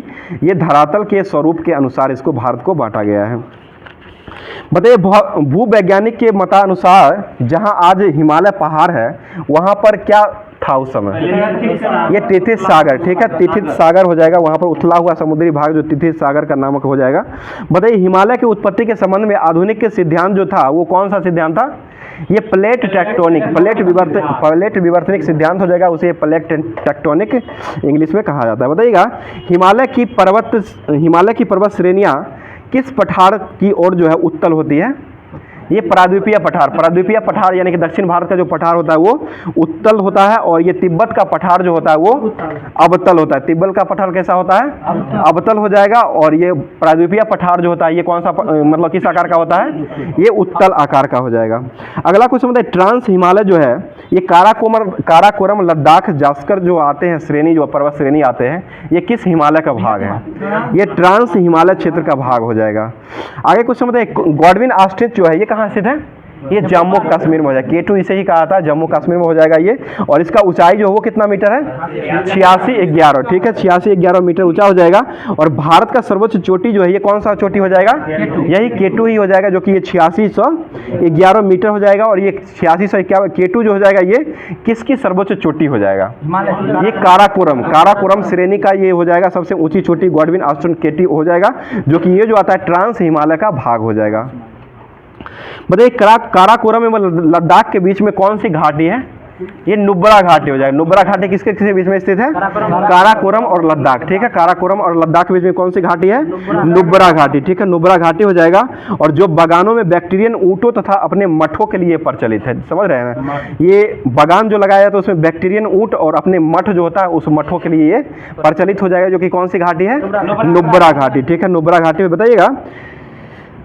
ये धरातल के स्वरूप के अनुसार इसको भारत को बांटा गया है। बताइए भूवैज्ञानिक के मतानुसार जहां आज हिमालय पहाड़ है वहां पर क्या था उस समय? ये तिथित सागर, ठीक है, तिथित सागर हो जाएगा, वहां पर उथला हुआ समुद्री भाग जो तिथित सागर का नामक हो जाएगा। बताइए हिमालय की उत्पत्ति के संबंध में आधुनिक के सिद्धांत जो था वो कौन सा सिद्धांत था? ये प्लेट विवर्तनिक सिद्धांत हो जाएगा, उसे प्लेट टेक्टोनिक इंग्लिश में कहा जाता है। बताइएगा हिमालय की पर्वत श्रेणियां किस पठार की ओर जो है उत्तल होती है? ये प्रायद्वीपीय पठार यानी कि दक्षिण भारत का जो पठार होता है वो उत्तल होता है। और ये तिब्बत का पठार जो होता है वो अवतल होता है। तिब्बत का पठार कैसा होता है? अवतल हो जाएगा। और ये प्रायद्वीपीय पठार जो होता है ये कौन सा मतलब किस आकार का होता है? ये उत्तल आकार का हो जाएगा। अगला क्वेश्चन बताइए ट्रांस हिमालय जो है ये काराकोरम लद्दाख जास्कर जो आते हैं श्रेणी, जो पर्वत श्रेणी आते हैं, ये किस हिमालय का भाग है? ये ट्रांस हिमालय क्षेत्र का भाग हो जाएगा। आगे क्वेश्चन बताइए गॉडविन ऑस्ट्रिच जो है ये कहाँ स्थित है? ये जम्मू कश्मीर में हो जाएगा। K2 इसे ही कहा था, जम्मू कश्मीर में हो जाएगा ये। और इसका ऊंचाई जो है वो कितना मीटर है? 8611, ठीक है, 8611 मीटर ऊंचा हो जाएगा। और भारत का सर्वोच्च चोटी जो है ये कौन सा चोटी हो जाएगा? यही K2 ही हो जाएगा, जो कि ये 8611 मीटर हो जाएगा। और ये 8611 K2 जो हो जाएगा ये किसकी सर्वोच्च चोटी हो जाएगा? ये काराकोरम श्रेणी का ये हो जाएगा सबसे ऊंची चोटी, गॉडविन ऑस्ट्रिच K2 हो जाएगा, जो कि ये जो आता है ट्रांस हिमालय का भाग हो जाएगा। बताइए काराकोरम एवं लद्दाख के बीच में कौन सी घाटी है? ये नुब्रा घाटी हो जाएगा। नुब्रा घाटी किसके किसके बीच में स्थित है? काराकोरम और लद्दाख, ठीक है। काराकोरम और लद्दाख के बीच में कौन सी घाटी है? नुब्रा घाटी, ठीक है। नुब्रा घाटी हो जाएगा। और जो बागानों में बैक्टीरियन ऊँटों तथा अपने मठों के लिए प्रचलित है, समझ रहे हैं ना? ये बागान जो लगाया जाता है उसमें बैक्टीरियन ऊँट और अपने मठ जो होता है उस मठों के लिए ये प्रचलित हो जाएगा, जो कि कौन सी घाटी है? नुब्रा घाटी, ठीक है। नुब्रा घाटी में बताइएगा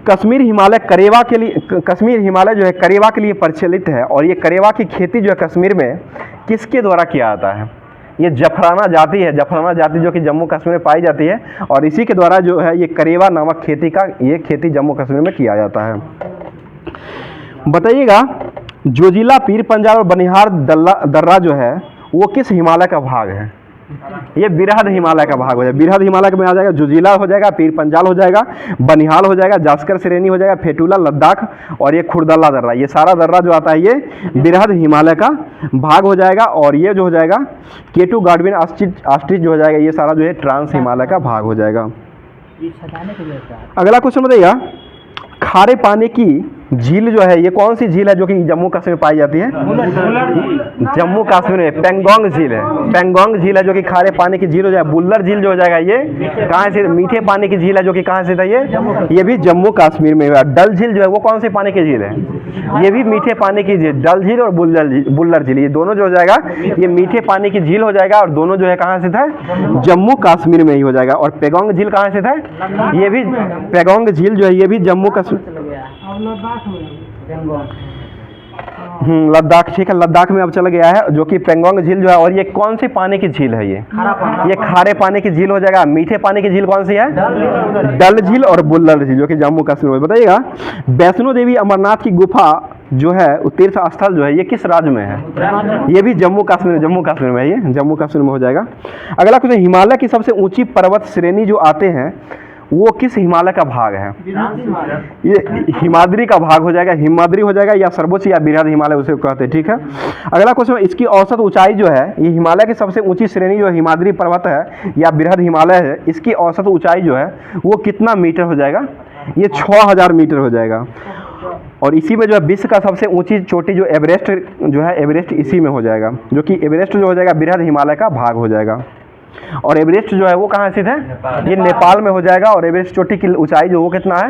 कश्मीर हिमालय करेवा के लिए, कश्मीर हिमालय जो है करेवा के लिए प्रचलित है। और ये करेवा की खेती जो है कश्मीर में किसके द्वारा किया जाता है? ये जफराना जाति है, जफराना जाति जो कि जम्मू कश्मीर में पाई जाती है, और इसी के द्वारा जो है ये करेवा नामक खेती का ये खेती जम्मू कश्मीर में किया जाता है। बताइएगा जोजिला, पीर पंजाल और बनिहार दर्रा जो है वो किस हिमालय का भाग है? ये बिरहद हिमालय का भाग हो जाएगा। बिरहद हिमालय में आ जाएगा, जोजिला हो जाएगा, पीर पंजाल हो जाएगा, बनिहाल हो जाएगा, जास्कर श्रेणी हो जाएगा, फेटुला लद्दाख और ये खुरदला दर्रा, ये सारा दर्रा जो आता है ये बिरहद हिमालय का भाग हो जाएगा। और ये जो हो जाएगा केटू गार्डविन ऑस्ट्रिच जो हो जाएगा ये सारा जो है ट्रांस हिमालय का भाग हो जाएगा। अगला क्वेश्चन बताइएगा खारे पानी की झील जो है ये कौन सी झील है जो कि जम्मू कश्मीर में पाई जाती है? जम्मू कश्मीर में पेंगोंग झील है। पेंगोंग झील है जो कि खारे पानी की झील हो जाएगा। बुल्लर झील जो हो जाएगा ये कहाँ से? मीठे पानी की झील है जो कि कहाँ से था? ये भी जम्मू कश्मीर में हुआ। डल झील जो है वो कौन से पानी की झील है? ये भी मीठे पानी की झील। डल झील और बुल्लर झील ये दोनों जो हो जाएगा ये मीठे पानी की झील हो जाएगा। और दोनों जो है कहाँ से था? जम्मू कश्मीर में ही हो जाएगा। और पेगोंग झील कहाँ से था? ये भी पेगोंग झील जो है ये भी जम्मू कश्मीर, लद्दाख, ठीक है। लद्दाख में अब चला गया है जो कि पेंगोंग झील जो है। और ये कौन सी पानी की झील है? ये खारे पानी की झील हो जाएगा। मीठे पानी की झील कौन सी है? डल झील और बुल्लर झील जो कि जम्मू कश्मीर में। बताइएगा वैष्णो देवी अमरनाथ की गुफा जो है तीर्थ स्थल जो है ये किस राज्य में है? ये भी जम्मू कश्मीर में है, ये जम्मू कश्मीर में हो जाएगा। अगला क्वेश्चन हिमालय की सबसे ऊंची पर्वत श्रेणी जो आते हैं वो किस हिमालय का भाग है? ये हिमाद्री का भाग हो जाएगा। हिमाद्री हो जाएगा या सर्वोच्च या बिरहद हिमालय उसे कहते हैं, ठीक है। अगला क्वेश्चन इसकी औसत ऊंचाई जो है ये हिमालय की सबसे ऊंची श्रेणी जो हिमाद्री पर्वत है या बिरहद हिमालय है, इसकी औसत ऊंचाई जो है वो कितना मीटर हो जाएगा? ये 6000 मीटर हो जाएगा। और इसी में जो है विश्व का सबसे ऊंची चोटी जो एवरेस्ट जो है एवरेस्ट इसी में हो जाएगा, जो कि एवरेस्ट जो हो जाएगा बिरहद हिमालय का भाग हो जाएगा। और एवरेस्ट जो है वो कहाँ स्थित है? ये नेपाल में हो जाएगा। और एवरेस्ट चोटी की ऊंचाई जो वो कितना है?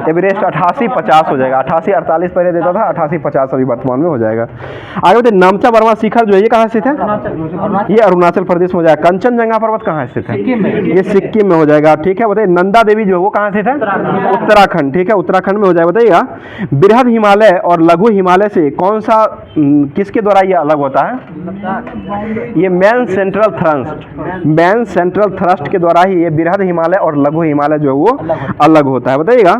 एवरेस्ट 8850 हो जाएगा। 8848 पहले देता था, 8850 अभी वर्तमान में हो जाएगा। आगे बताइए नामचा वर्मा शिखर जो है ये कहाँ स्थित है? ये अरुणाचल प्रदेश में हो जाएगा। कंचनजंगा पर्वत कहाँ स्थित है? ये सिक्किम में हो जाएगा, ठीक है। बताइए नंदा देवी जो है वो कहाँ स्थित है? उत्तराखंड, ठीक है, उत्तराखंड में हो जाएगा। बताइएगा बिरहद हिमालय और लघु हिमालय से कौन सा किसके द्वारा ये अलग होता है? ये मेन सेंट्रल थ्रस्ट के द्वारा ही ये बिरहद हिमालय और लघु हिमालय जो है वो अलग होता है। बताइएगा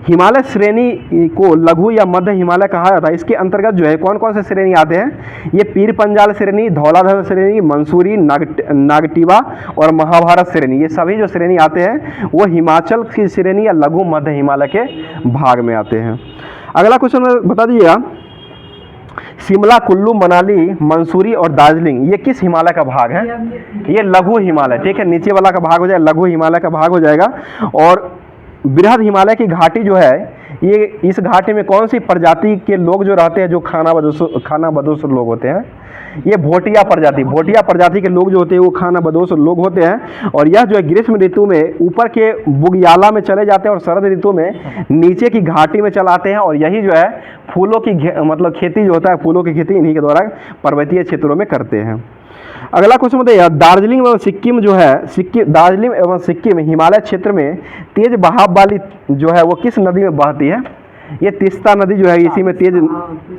हिमालय श्रेणी को लघु या मध्य हिमालय कहा जाता है। इसके अंतर्गत जो है कौन कौन से श्रेणी आते हैं? ये पीर पंजाल श्रेणी, धौलाधर श्रेणी, मंसूरी, नागटिवा और महाभारत श्रेणी, ये सभी जो श्रेणी आते हैं वो हिमाचल की श्रेणी या लघु मध्य हिमालय के भाग में आते हैं। अगला क्वेश्चन बता दीजिएगा शिमला, कुल्लू, मनाली, मंसूरी और दार्जिलिंग ये किस हिमालय का भाग है? ये लघु हिमालय, ठीक है। नीचे वाला का भाग हो जाएगा, लघु हिमालय का भाग हो जाएगा। और बिरहद हिमालय की घाटी जो है ये इस घाटी में कौन सी प्रजाति के लोग जो रहते हैं जो खानाबदोश लोग होते हैं? ये भोटिया प्रजाति के लोग जो होते हैं वो खानाबदोश लोग होते हैं। और यह जो है ग्रीष्म ऋतु में ऊपर के बुग्याला में चले जाते हैं और शरद ऋतु में नीचे की घाटी में चलाते हैं। और यही जो है फूलों की मतलब खेती जो होता है फूलों की खेती इन्हीं के द्वारा पर्वतीय क्षेत्रों में करते हैं। अगला क्वेश्चन बताइए दार्जिलिंग एवं सिक्किम जो है दार्जिलिंग एवं सिक्किम हिमालय क्षेत्र में तेज बहाव वाली जो है वो किस नदी में बहती है? ये तीस्ता नदी जो है इसी में तेज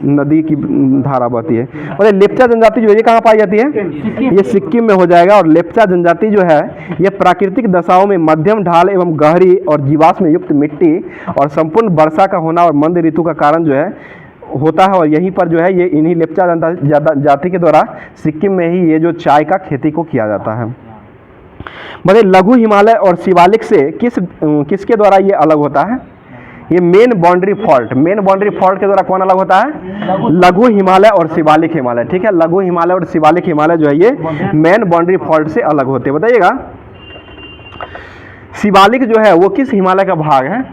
नदी की धारा बहती है। और लेप्चा जनजाति जो है ये कहाँ पाई जाती है? ये सिक्किम में हो जाएगा। और लेप्चा जनजाति जो है ये प्राकृतिक दशाओं में मध्यम ढाल एवं गहरी और जीवाश्म युक्त मिट्टी और संपूर्ण वर्षा का होना और मंद ऋतु का कारण जो है होता है। और यहीं पर जो है ये इन्हीं लेप्चा जाति के द्वारा सिक्किम में ही ये जो चाय का खेती को किया जाता है। बताइए लघु हिमालय और शिवालिक से किसके द्वारा ये अलग होता है? ये मेन बाउंड्री फॉल्ट के द्वारा कौन अलग होता है? लघु हिमालय और शिवालिक हिमालय, ठीक है। लघु हिमालय और शिवालिक हिमालय जो है ये मेन बाउंड्री फॉल्ट से अलग होते हैं। बताइएगा शिवालिक जो है वो किस हिमालय का भाग है?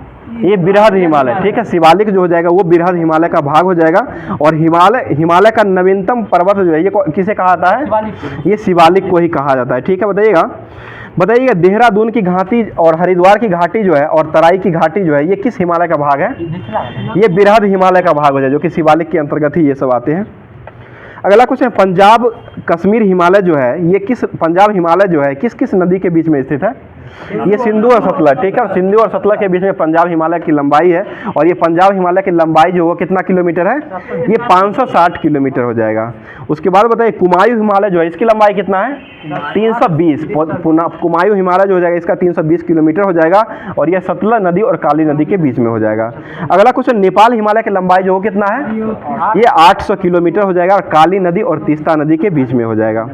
ये बृहद हिमालय, ठीक है। शिवालिक जो हो जाएगा वो बृहद हिमालय का भाग हो जाएगा। और हिमालय का नवीनतम पर्वत जो है ये किसे कहा जाता है? ये शिवालिक को ही कहा जाता है, ठीक है। बताइएगा देहरादून की घाटी और हरिद्वार की घाटी जो है और तराई की घाटी जो है ये किस हिमालय का भाग है? ये बृहद हिमालय का भाग हो जाए, जो कि शिवालिक के अंतर्गत ही ये सब आते हैं। अगला क्वेश्चन, पंजाब कश्मीर हिमालय जो है ये पंजाब हिमालय जो है किस किस नदी के बीच में स्थित है? ये सिंधु और सतलज, ठीक है। और सिंधु और सतलज के बीच में पंजाब हिमालय की लंबाई है। और ये पंजाब हिमालय की लंबाई जो है कितना किलोमीटर है? ये 560 किलोमीटर हो जाएगा। उसके बाद बताइए कुमायूं हिमालय जो है इसकी लंबाई कितना है? 320। कुमायूं हिमालय जो हो जाएगा इसका 320 किलोमीटर हो जाएगा। और यह सतलज नदी और काली नदी के बीच में हो जाएगा। अगला क्वेश्चन, नेपाल हिमालय की लंबाई जो कितना है? ये 800 किलोमीटर हो जाएगा और काली नदी और तीस्ता नदी के बीच में हो जाएगा।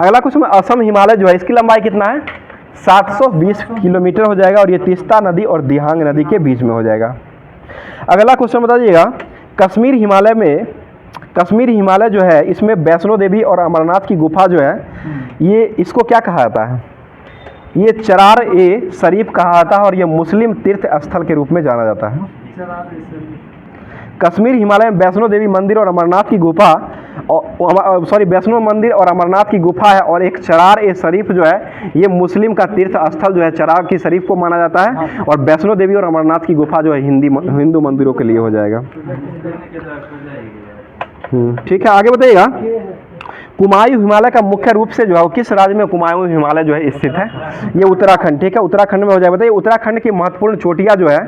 अगला क्वेश्चन, असम हिमालय जो है इसकी लंबाई कितना है? 720 किलोमीटर हो जाएगा और ये तीस्ता नदी और दिहांग नदी के बीच में हो जाएगा। अगला क्वेश्चन बताइएगा, कश्मीर हिमालय जो है इसमें वैष्णो देवी और अमरनाथ की गुफा जो है ये इसको क्या कहा जाता है? ये चरार ए शरीफ कहा जाता है और ये मुस्लिम तीर्थ स्थल के रूप में जाना जाता है। कश्मीर हिमालय में वैष्णो देवी मंदिर और अमरनाथ की गुफा वैष्णो मंदिर और अमरनाथ की गुफा है। और एक चरार ए शरीफ जो है ये मुस्लिम का तीर्थ स्थल जो है चरार की शरीफ को माना जाता है। और वैष्णो देवी और अमरनाथ की गुफा जो है हिंदू मंदिरों के लिए हो जाएगा। ठीक है, आगे बताइएगा, कुमायूं हिमालय का मुख्य रूप से जो है किस राज्य में कुमायूं हिमालय जो है स्थित है? ये उत्तराखंड, ठीक है। उत्तराखंड में हो जाएगा। बताइए उत्तराखंड की महत्वपूर्ण चोटियां जो है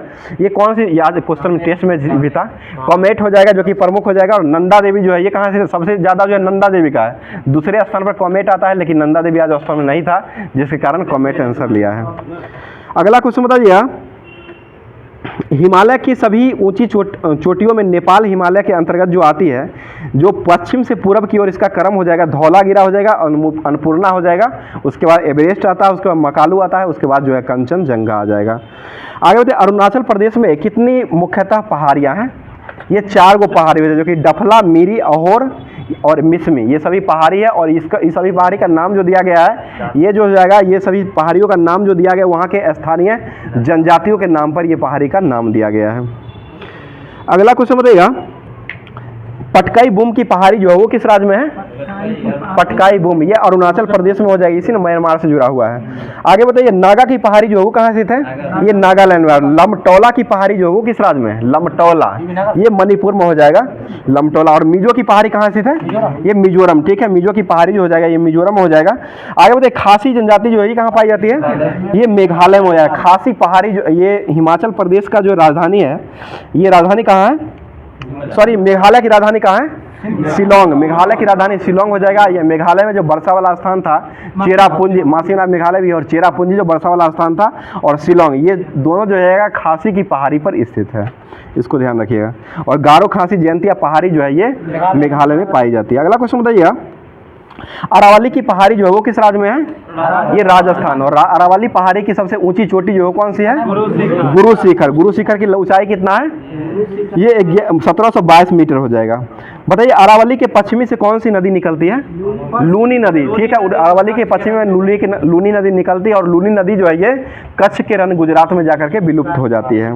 ये कौन सी? याद क्वेश्चन में टेस्ट में भी था। कॉमेट हो जाएगा जो कि प्रमुख हो जाएगा। और नंदा देवी जो है ये कहाँ से? सबसे ज़्यादा जो है नंदा देवी का है। दूसरे स्थान पर कॉमेट आता है लेकिन नंदा देवी आज स्थान में नहीं था, जिसके कारण कॉमेट आंसर लिया है। अगला क्वेश्चन बताइए, हिमालय की सभी ऊंची चोटियों में नेपाल हिमालय के अंतर्गत जो आती है, जो पश्चिम से पूरब की ओर इसका क्रम हो जाएगा, धौलागिरा हो जाएगा, अन्नपूर्णा हो जाएगा, उसके बाद एवरेस्ट आता है, उसके बाद मकालू आता है, उसके बाद जो है कंचनजंगा आ जाएगा। आगे बढ़ते, अरुणाचल प्रदेश में कितनी मुख्यतः पहाड़ियाँ हैं? ये 4 गो पहाड़ी है जो कि डफला, मिरी, अहोर और मिसमी, ये सभी पहाड़ी है। और इस सभी पहाड़ी का नाम जो दिया गया है ये जो हो जाएगा, ये सभी पहाड़ियों का नाम जो दिया गया वहाँ के स्थानीय जनजातियों के नाम पर ये पहाड़ी का नाम दिया गया है। अगला क्वेश्चन बताइएगा, पटकाई बूम की पहाड़ी जो है वो किस राज्य में है? पटकाई बूम, ये अरुणाचल प्रदेश में हो जाएगी, इसी ने म्यांमार से जुड़ा हुआ है। आगे बताइए, नागा की पहाड़ी जो है वो कहाँ स्थित है? ये नागालैंड में। लमटोला की पहाड़ी जो है वो किस राज्य में है? लमटोला, ये मणिपुर में हो जाएगा लमटोला। और मिजो की पहाड़ी कहाँ स्थित है? ये मिजोरम, ठीक है। मिजो की पहाड़ी जो हो जाएगा ये मिजोरम में हो जाएगा। आगे बताइए, खासी जनजाति जो है ये कहाँ पाई जाती है? ये मेघालय में हो जाएगा। खासी पहाड़ी जो ये हिमाचल प्रदेश का जो राजधानी है, ये राजधानी कहाँ है? सॉरी, मेघालय की राजधानी कहाँ है? शिलोंग। मेघालय की राजधानी शिलोंग हो जाएगा। ये मेघालय में जो वर्षा वाला स्थान था चेरापूंजी, मासीनाथ मेघालय भी, और चेरापूंजी जो वर्षा वाला स्थान था, और शिलोंग, ये दोनों जो है खासी की पहाड़ी पर स्थित है, इसको ध्यान रखिएगा। और गारो खासी जयंतिया पहाड़ी जो है ये मेघालय में पाई जाती है। अगला क्वेश्चन बताइएगा, अरावली की पहाड़ी जो है वो किस राज्य में है? ये राजस्थान। और अरावली पहाड़ी की सबसे ऊंची चोटी जो है कौन सी है? गुरु शिखर। गुरु शिखर की ऊंचाई कितना है? ये 1722 मीटर हो जाएगा। बताइए, अरावली के पश्चिमी से कौन सी नदी निकलती है? लूनी नदी, ठीक है। अरावली के पश्चिम में लूनी नदी निकलती है। और लूनी नदी जो है ये कच्छ के रण गुजरात में जाकर के विलुप्त हो जाती है।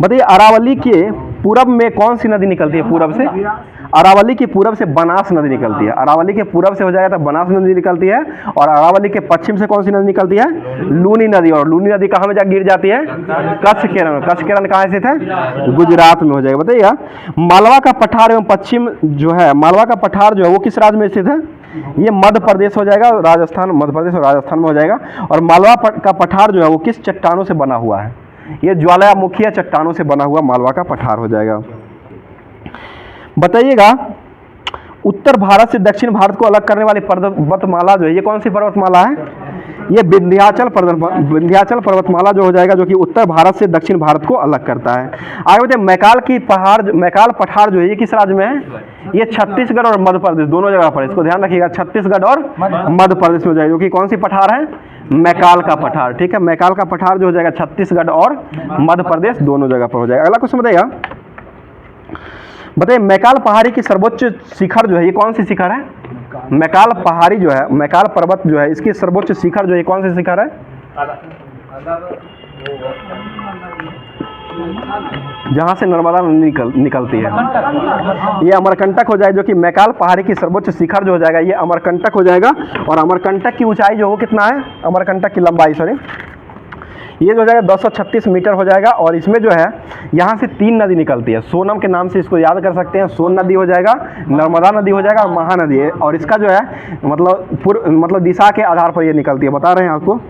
बताइए, अरावली के पूरब में कौन सी नदी निकलती है? पूरब से अरावली के पूरब से बनास नदी निकलती है। अरावली के पूरब से हो जाएगा तो बनास नदी निकलती है। और अरावली के पश्चिम से कौन सी नदी निकलती है? लूनी नदी। और लूनी नदी कहाँ में जा गिर जाती है? कच्छ के रण। कच्छ के रण कहाँ स्थित है? गुजरात में हो जाएगा। बताइएगा, मालवा का पठार एवं पश्चिम जो है, मालवा का पठार जो है वो किस राज्य में स्थित है? ये मध्य प्रदेश हो जाएगा। राजस्थान, मध्य प्रदेश और राजस्थान में हो जाएगा। और मालवा का पठार जो है वो किस चट्टानों से बना हुआ है? ये ज्वालामुखी चट्टानों से बना हुआ मालवा का पठार हो जाएगा। बताइएगा, उत्तर भारत से दक्षिण भारत को अलग करने वाली पर्वतमाला जो है ये कौन सी पर्वतमाला है? ये विंध्याचल पर्वतमाला जो हो जाएगा, जो कि उत्तर भारत से दक्षिण भारत को अलग करता है। आगे बताइए, मैकाल पठार जो है ये किस राज्य में है? ये छत्तीसगढ़ और मध्य प्रदेश दोनों जगह पर, इसको ध्यान रखिएगा, छत्तीसगढ़ और मध्य प्रदेश में हो जाएगा, जो कि कौन सी पठार है? मैकाल का पठार, ठीक है। मैकाल का पठार जो हो जाएगा छत्तीसगढ़ और मध्य प्रदेश दोनों जगह पर हो जाएगा। अगला क्वेश्चन बताइएगा, बताइए, मैकाल पहाड़ी की सर्वोच्च शिखर जो है ये कौन सी शिखर है? मैकाल पहाड़ी जो है, मैकाल पर्वत जो है इसकी सर्वोच्च शिखर जो है कौन सी शिखर है? जहाँ से नर्मदा नदी निकलती है। ये अमरकंटक हो जाएगा, जो कि मैकाल पहाड़ी की सर्वोच्च शिखर जो हो जाएगा ये अमरकंटक हो जाएगा। और अमरकंटक की ऊंचाई जो हो कितना है, अमरकंटक की लंबाई सॉरी, ये जो हो जाएगा 236 मीटर हो जाएगा। और इसमें जो है यहाँ से 3 नदी निकलती है, सोनम के नाम से इसको याद कर सकते हैं। सोन नदी हो जाएगा, नर्मदा नदी हो जाएगा और महानदी है। और इसका जो है मतलब दिशा के आधार पर ये निकलती है, बता रहे हैं आपको।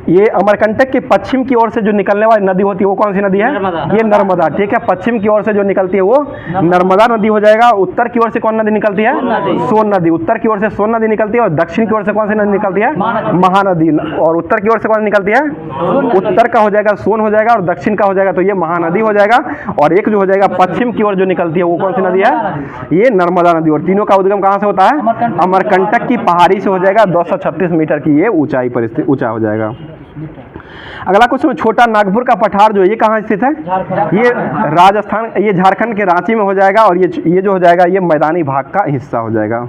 ये अमरकंटक के पश्चिम की ओर से जो निकलने वाली नदी होती है वो कौन सी नदी है, ये नर्मदा, ठीक है। पश्चिम की ओर से जो निकलती है वो नर्मदा नदी हो जाएगा। उत्तर की ओर से कौन नदी निकलती है, सोन नदी। उत्तर की ओर से सोन नदी निकलती है। और दक्षिण की ओर से कौन सी नदी निकलती है, महानदी। और उत्तर की ओर से कौन निकलती है, उत्तर का हो जाएगा सोन हो जाएगा, और दक्षिण का हो जाएगा तो ये महानदी हो जाएगा। और एक जो हो जाएगा पश्चिम की ओर जो निकलती है वो कौन सी नदी है, ये नर्मदा नदी। और तीनों का उद्गम कहाँ से होता है, अमरकंटक की पहाड़ी से हो जाएगा। 236 मीटर की ये ऊंचाई पर ऊंचा हो जाएगा। अगला क्वेश्चन, छोटा नागपुर का पठार जो ये कहाँ स्थित है, ये राजस्थान, ये झारखंड के रांची में हो जाएगा। और ये जो हो जाएगा ये मैदानी भाग का हिस्सा हो जाएगा।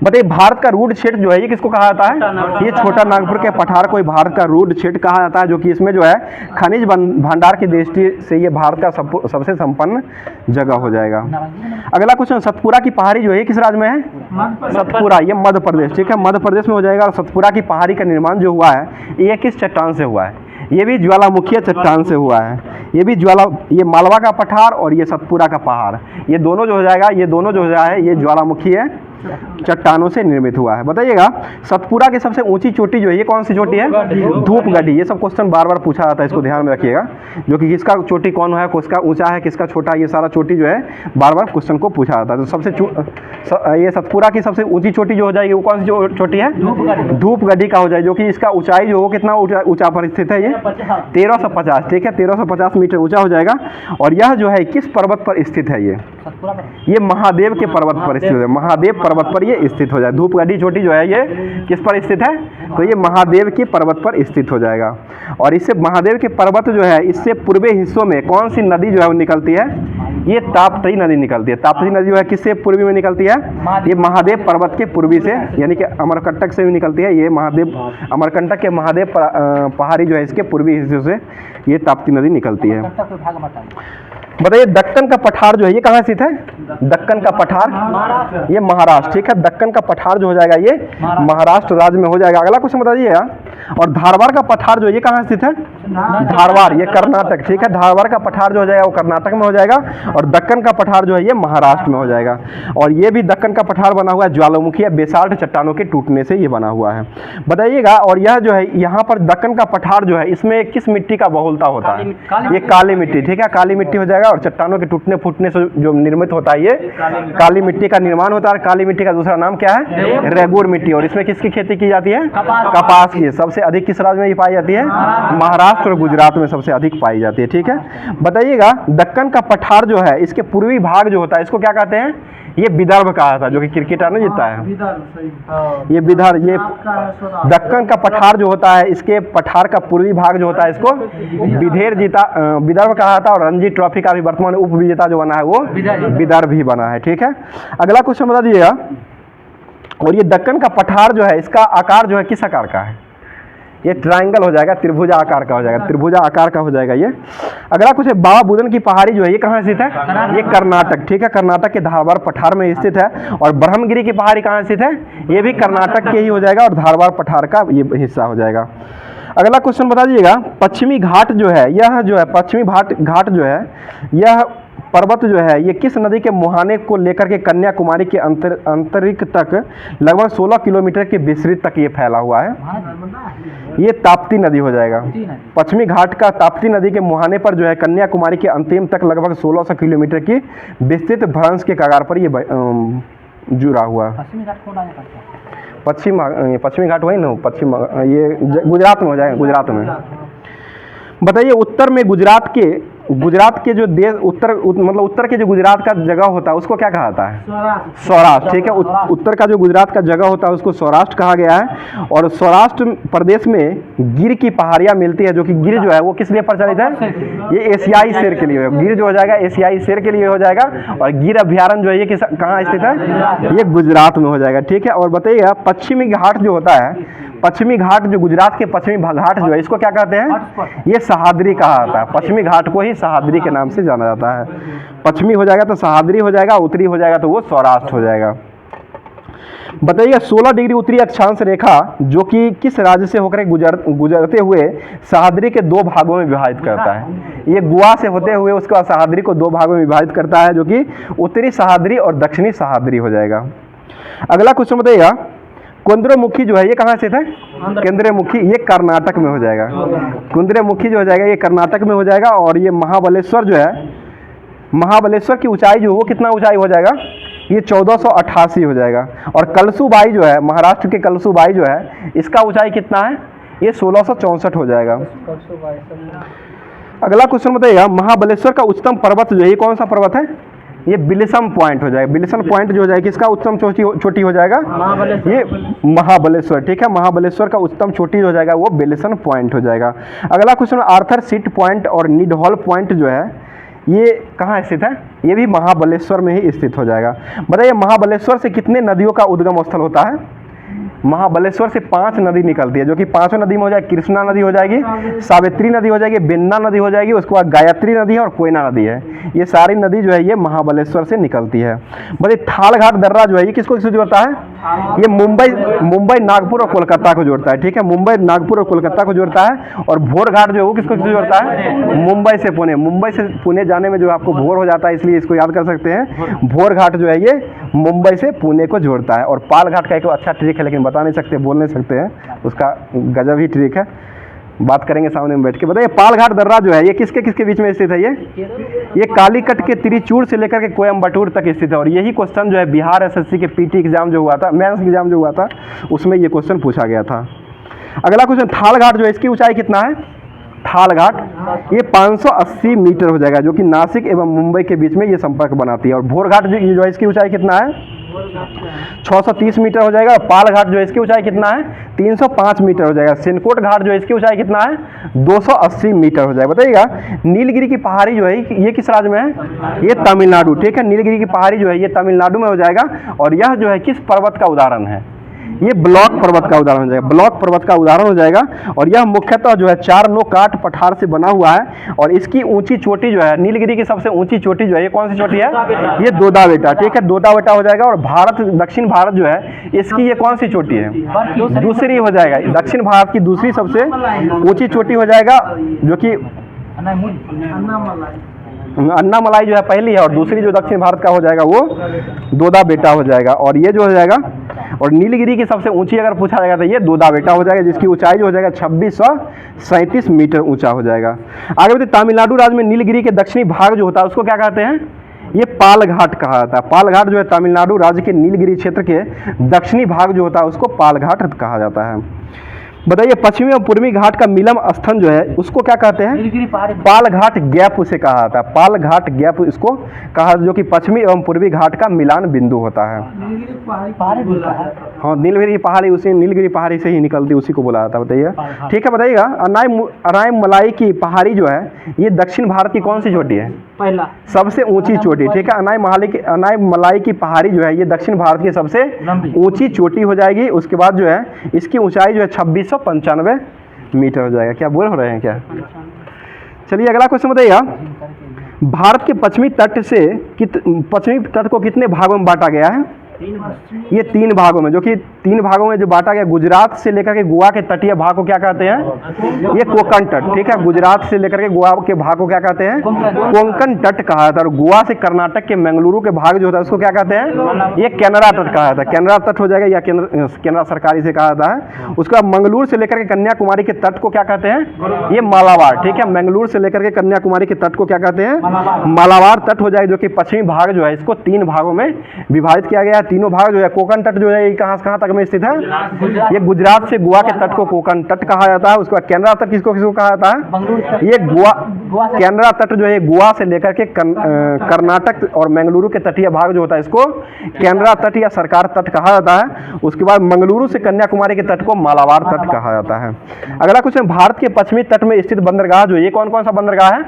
बताइए भारत का रूट क्षेत्र जो है ये किसको कहा जाता है, ये छोटा नागपुर के पठार को भारत का रूट क्षेत्र कहा जाता है। जो कि इसमें जो है खनिज भंडार की दृष्टि से ये भारत का सबसे संपन्न जगह हो जाएगा। अगला क्वेश्चन, सतपुरा की पहाड़ी जो है किस राज्य में है, सतपुरा, ये मध्य प्रदेश, ठीक है, मध्य प्रदेश में हो जाएगा। और सतपुरा की पहाड़ी का निर्माण जो हुआ है ये किस चट्टान से हुआ है, ये भी ज्वालामुखी चट्टान से हुआ है। ये मालवा का पठार और ये सतपुरा का पहाड़, ये दोनों जो हो जाएगा ये ज्वालामुखी है चट्टानों से निर्मित हुआ है। बताइएगा सतपुरा की सबसे ऊंची चोटी जो है ये कौन सी चोटी है, धूपगढ़ी। ये सब क्वेश्चन बार बार पूछा जाता है, इसको ध्यान में रखिएगा। जो कि किसका चोटी कौन है, किसका ऊंचा है, किसका छोटा, ये सारा चोटी जो है बार बार क्वेश्चन को पूछा जाता है। तो ये सतपुरा की सबसे ऊंची चोटी जो हो जाएगी वो कौन सी चोटी है, धूपगढ़ी का हो जाएगी। जो कि इसका ऊंचाई जो हो कितना ऊंचा पर स्थित है, ये 1350, ठीक है, 1350 मीटर ऊंचा हो जाएगा। और यह जो है किस पर्वत पर स्थित है, ये महादेव के पर्वत पर स्थित है, महादेव पर्वत पर ये स्थित हो जाए। धूपगढ़ी चोटी जो है ये किस पर स्थित है, तो ये महादेव के पर्वत पर स्थित हो जाएगा। और इससे महादेव के पर्वत जो है इससे पूर्वी हिस्सों में कौन सी नदी जो है वो निकलती है, ये ताप्ती नदी निकलती है। ताप्ती नदी जो है किससे पूर्वी में निकलती है, ये महादेव पर्वत के पूर्वी से, यानी कि अमरकंटक से भी निकलती है। ये अमरकंटक के महादेव पहाड़ी जो है इसके पूर्वी हिस्सों से ये ताप्ती नदी निकलती है। बताइए दक्कन का पठार जो है ये कहाँ स्थित है, दक्कन का पठार ये महाराष्ट्र, ठीक है। दक्कन का पठार जो हो जाएगा ये महाराष्ट्र राज्य में हो जाएगा। अगला क्वेश्चन बताइएगा, और धारवाड़ का पठार जो ये कहाँ स्थित है, धारवाड़, ये कर्नाटक, ठीक है। धारवाड़ का पठार जो हो जाएगा वो कर्नाटक में हो जाएगा। और दक्कन का पठार जो है ये महाराष्ट्र में हो जाएगा। और ये भी दक्कन का पठार बना हुआ है ज्वालामुखी या बेसाल्ट चट्टानों के टूटने से ये बना हुआ है। बताइएगा, और यह जो है यहाँ पर दक्कन का पठार जो है इसमें किस मिट्टी का बहुलता होता है, ये काली मिट्टी, ठीक है, काली मिट्टी हो जाएगा। और चट्टानों के टूटने फूटने से जो निर्मित होता है ये काली मिट्टी का निर्माण होता है। काली मिट्टी का दूसरा नाम क्या है, रेगुर मिट्टी। और इसमें किसकी खेती की जाती है, कपास की। सबसे अधिक किस राज्य में ये पाई जाती है, महाराष्ट्र और गुजरात में सबसे अधिक पाई जाती है, ठीक है। बताइएगा दक्कन का पठार जो है इसके पूर्वी भाग जो होता है इसको क्या कहते हैं, ये विदर्भ कहा था, जो कि क्रिकेटर ने जीता है, ये विदर्भ। ये दक्कन का पठार जो होता है इसके पठार का पूर्वी भाग जो होता है इसको विदर्भ कहा था। और रणजी ट्रॉफी का भी वर्तमान उप विजेता जो बना है वो विदर्भ ही बना है, ठीक है। अगला क्वेश्चन बता दीजिएगा, और ये दक्कन का पठार जो है इसका आकार जो है किस आकार का है, ये ट्रायंगल हो जाएगा, त्रिभुजा आकार का हो जाएगा, त्रिभुजा आकार का हो जाएगा ये। अगला कुछ है, बाबा बुदन की पहाड़ी जो है ये कहाँ स्थित है, ये कर्नाटक, ठीक है, कर्नाटक के धारवाड़ पठार में स्थित है। और ब्रह्मगिरी की पहाड़ी कहाँ स्थित है, ये भी कर्नाटक के ही हो जाएगा और धारवाड़ पठार का ये हिस्सा हो जाएगा। अगला क्वेश्चन बता दीजिएगा, पश्चिमी घाट जो है यह जो है पश्चिमी घाट जो है यह पर्वत जो है ये किस नदी के मुहाने को लेकर के कन्याकुमारी के अंतरिक्ष तक लगभग 16 किलोमीटर के विस्तृत तक ये फैला हुआ है, ये ताप्ती नदी हो जाएगा। पश्चिमी घाट का ताप्ती नदी के मुहाने पर जो है कन्याकुमारी के अंतिम तक लगभग 1600 किलोमीटर की विस्तृत भ्रंश के कगार पर ये जुड़ा हुआ है। पश्चिमी घाट वही ना, पश्चिम ये गुजरात में हो जाएगा, गुजरात में। बताइए उत्तर में गुजरात के जो देश उत्तर के जो गुजरात का जगह होता है उसको क्या कहा जाता है, सौराष्ट्र, ठीक है। उत्तर का जो गुजरात का जगह होता है उसको सौराष्ट्र कहा गया है। और सौराष्ट्र प्रदेश में गिर की पहाड़ियाँ मिलती है, जो कि गिर जो है वो किस लिए प्रचलित है, ये एशियाई शेर के लिए, गिर जो हो जाएगा एशियाई शेर के लिए हो जाएगा। और गिर अभ्यारण्य जो है ये कहाँ स्थित है, ये गुजरात में हो जाएगा, ठीक है। और बताइएगा पश्चिमी घाट जो होता है, पश्चिमी घाट जो गुजरात के पश्चिमी घाट जो है इसको क्या कहते हैं? ये सह्याद्री कहा जाता है। पश्चिमी घाट को ही सह्याद्री के नाम से जाना जाता है। पश्चिमी हो जाएगा तो सह्याद्री हो जाएगा, उत्तरी हो जाएगा तो वो सौराष्ट्र हो जाएगा। बताइए 16 डिग्री उत्तरी अक्षांश रेखा जो कि किस राज्य से होकर गुजरते हुए सह्याद्री के दो भागों में विभाजित करता है? ये गोवा से होते हुए उसके बाद सह्याद्री को दो भागों में विभाजित करता है, जो कि उत्तरी सह्याद्री और दक्षिणी सह्याद्री हो जाएगा। अगला क्वेश्चन बताइएगा, कुंद्रमुखी जो है ये कहाँ स्थित है? केंद्रमुखी, ये कर्नाटक में हो जाएगा। कुंद्रमुखी जो हो जाएगा ये कर्नाटक में हो जाएगा। और ये महाबलेश्वर जो है, महाबलेश्वर की ऊंचाई जो वो कितना ऊंचाई हो जाएगा? ये 1488 हो जाएगा। और कलसूबाई जो है, महाराष्ट्र के कलसूबाई जो है, इसका ऊंचाई कितना है? ये 1664 हो जाएगा। अगला क्वेश्चन बताइएगा, महाबलेश्वर का उच्चतम पर्वत जो है ये कौन सा पर्वत है? ये बिलिसम पॉइंट हो जाएगा। बिलिसम पॉइंट जो हो जाएगा किसका उच्चतम चोटी हो जाएगा? ये महाबलेश्वर। ठीक है, महाबलेश्वर का उच्चतम चोटी हो जाएगा वो बिलिसन पॉइंट हो जाएगा। अगला क्वेश्चन, आर्थर सीट पॉइंट और निडहॉल पॉइंट जो है ये कहाँ स्थित है? ये भी महाबलेश्वर में ही स्थित हो जाएगा। बताइए महाबलेश्वर से कितने नदियों का उद्गम स्थल होता है? महाबलेश्वर से 5 नदी निकलती है, जो कि पांचों नदी में हो जाएगी। कृष्णा नदी हो जाएगी, सावित्री नदी हो जाएगी, बेन्ना नदी हो जाएगी, उसके बाद गायत्री नदी है और कोयना नदी है। ये सारी नदी जो है ये महाबलेश्वर से निकलती है। बताइए थालघाट दर्रा जो है ये किसको जोड़ता है? ये मुंबई नागपुर और कोलकाता को जोड़ता है। ठीक है, मुंबई नागपुर और कोलकाता को जोड़ता है। और भोर घाट जो है वो किसको जोड़ता है? मुंबई से पुणे। मुंबई से पुणे जाने में जो आपको भोर हो जाता है, इसलिए इसको याद कर सकते हैं। भोर घाट जो है ये मुंबई से पुणे को जोड़ता है। और पाल घाट का एक अच्छा ट्रिक है, लेकिन बता नहीं सकते, बोल नहीं सकते हैं, उसका गजब ही ट्रिक है, बात करेंगे सामने में बैठ के। बताइए पालघाट दर्रा जो है ये किसके किसके बीच में स्थित है? ये कालीकट के त्रिचूर से लेकर के कोयम्बटूर तक स्थित है। और यही क्वेश्चन जो है बिहार एसएससी के पीटी एग्जाम जो हुआ था, मेंस एग्जाम जो हुआ था, उसमें ये क्वेश्चन पूछा गया था। अगला क्वेश्चन, थालघाट जो है इसकी ऊंचाई कितना है? थालघाट ये 580 मीटर हो जाएगा, जो कि नासिक एवं मुंबई के बीच में ये संपर्क बनाती है। और भोरघाट जो है इसकी ऊंचाई कितना है? 630 मीटर हो जाएगा। पाल घाट जो है इसकी ऊंचाई कितना है? 305 मीटर हो जाएगा। सिनकोट घाट जो है इसकी ऊंचाई कितना है? 280 मीटर हो जाएगा। बताइएगा नीलगिरी की पहाड़ी जो है ये किस राज्य में है? ये तमिलनाडु। ठीक है, नीलगिरी की पहाड़ी जो है ये तमिलनाडु में हो जाएगा। और यह जो है किस पर्वत का उदाहरण है? ये ब्लॉक पर्वत का उदाहरण हो जाएगा। ब्लॉक पर्वत का उदाहरण हो जाएगा। और यह मुख्यतः जो है 4 नो काट पठार से बना हुआ है। और इसकी ऊंची चोटी जो है, नीलगिरी की सबसे ऊंची चोटी जो है ये कौन सी चोटी है? ये दोदा बेटा। ठीक है, दोदा बेटा हो जाएगा। और भारत, दक्षिण भारत जो है इसकी ये कौन सी चोटी है? दूसरी हो जाएगा। दक्षिण भारत की दूसरी सबसे ऊंची चोटी हो जाएगा, जो कि अन्नामलाई जो है पहली है। और दूसरी जो दक्षिण भारत का हो जाएगा वो दोदा बेटा हो जाएगा। और ये जो हो जाएगा, और नीलगिरी की सबसे ऊंची अगर पूछा जाएगा तो ये दोदा बेटा हो जाएगा, जिसकी ऊंचाई जो हो जाएगा 2637 मीटर ऊंचा हो जाएगा। आगे बढ़ते, तमिलनाडु राज्य में नीलगिरी के दक्षिणी भाग जो होता है उसको क्या कहते हैं? ये पालघाट कहा जाता है। पालघाट जो है तमिलनाडु राज्य के नीलगिरी क्षेत्र के दक्षिणी भाग जो होता है उसको पालघाट कहा जाता है। बताइए पश्चिमी और पूर्वी घाट का मिलम स्थल जो है उसको क्या कहते हैं? पालघाट गैप उसे कहा जाता है। पालघाट गैप इसको कहा, जो कि पश्चिमी एवं पूर्वी घाट का मिलान बिंदु होता है। हाँ, नीलगिरी पहाड़ी उसी नीलगिरी पहाड़ी से ही निकलती, उसी को बोला जाता है। बताइए। ठीक है, बताइएगा अनाई मलाई की पहाड़ी जो है ये दक्षिण भारत की कौन सी चोटी है? पहला सबसे ऊंची चोटी। ठीक है, अनाई मलाई की पहाड़ी जो है ये दक्षिण भारत की सबसे ऊंची चोटी हो जाएगी। उसके बाद जो है इसकी ऊंचाई जो है 2695 मीटर हो जाएगा। क्या बोल हो रहे हैं क्या? चलिए अगला क्वेश्चन बताइएगा, भारत के पश्चिमी तट को कितने भागों में बांटा गया है? ये 3 भागों में, जो कि 3 भागों में जो बांटा गया। गुजरात से लेकर के गोवा के तटीय भाग को क्या कहते हैं? ये कोंकण तट। ठीक है, गुजरात से लेकर के गोवा के भाग को क्या कहते हैं? कोंकण तट कहा जाता है। और गोवा से कर्नाटक के मंगलुरु के भाग जो होता है उसको क्या कहते हैं? ये कैनरा तट कहा जाता है। कैनरा तट हो जाएगा, या केनरा सरकारी से कहा जाता है। उसका मंगलुरु से लेकर के कन्याकुमारी के तट को क्या कहते हैं? ये मालाबार। ठीक है, मंगलुरु से लेकर के कन्याकुमारी के तट को क्या कहते हैं? मालाबार तट हो जाएगा, जो कि पश्चिमी भाग जो है इसको 3 भागों में विभाजित किया गया है। तीनों भाग जो है, कोंकण तट जो है ये कहाँ से कहाँ तक में स्थित है? ये गुजरात से गोवा के तट को कोंकण तट कहा जाता है। उसके बाद कैनरा तट किसको कहा जाता है? ये कैनरा तट जो है गोवा से लेकर के कर्नाटक और मंगलुरु के तटीय भाग जो होता है इसको कैनरा तट या सरकार तट कहा जाता है। उसके बाद मंगलुरु से कन्याकुमारी के तट को मालाबार तट कहा जाता है। अगला क्वेश्चन, भारत के पश्चिमी तट में स्थित बंदरगाह जो ये कौन कौन सा बंदरगाह है?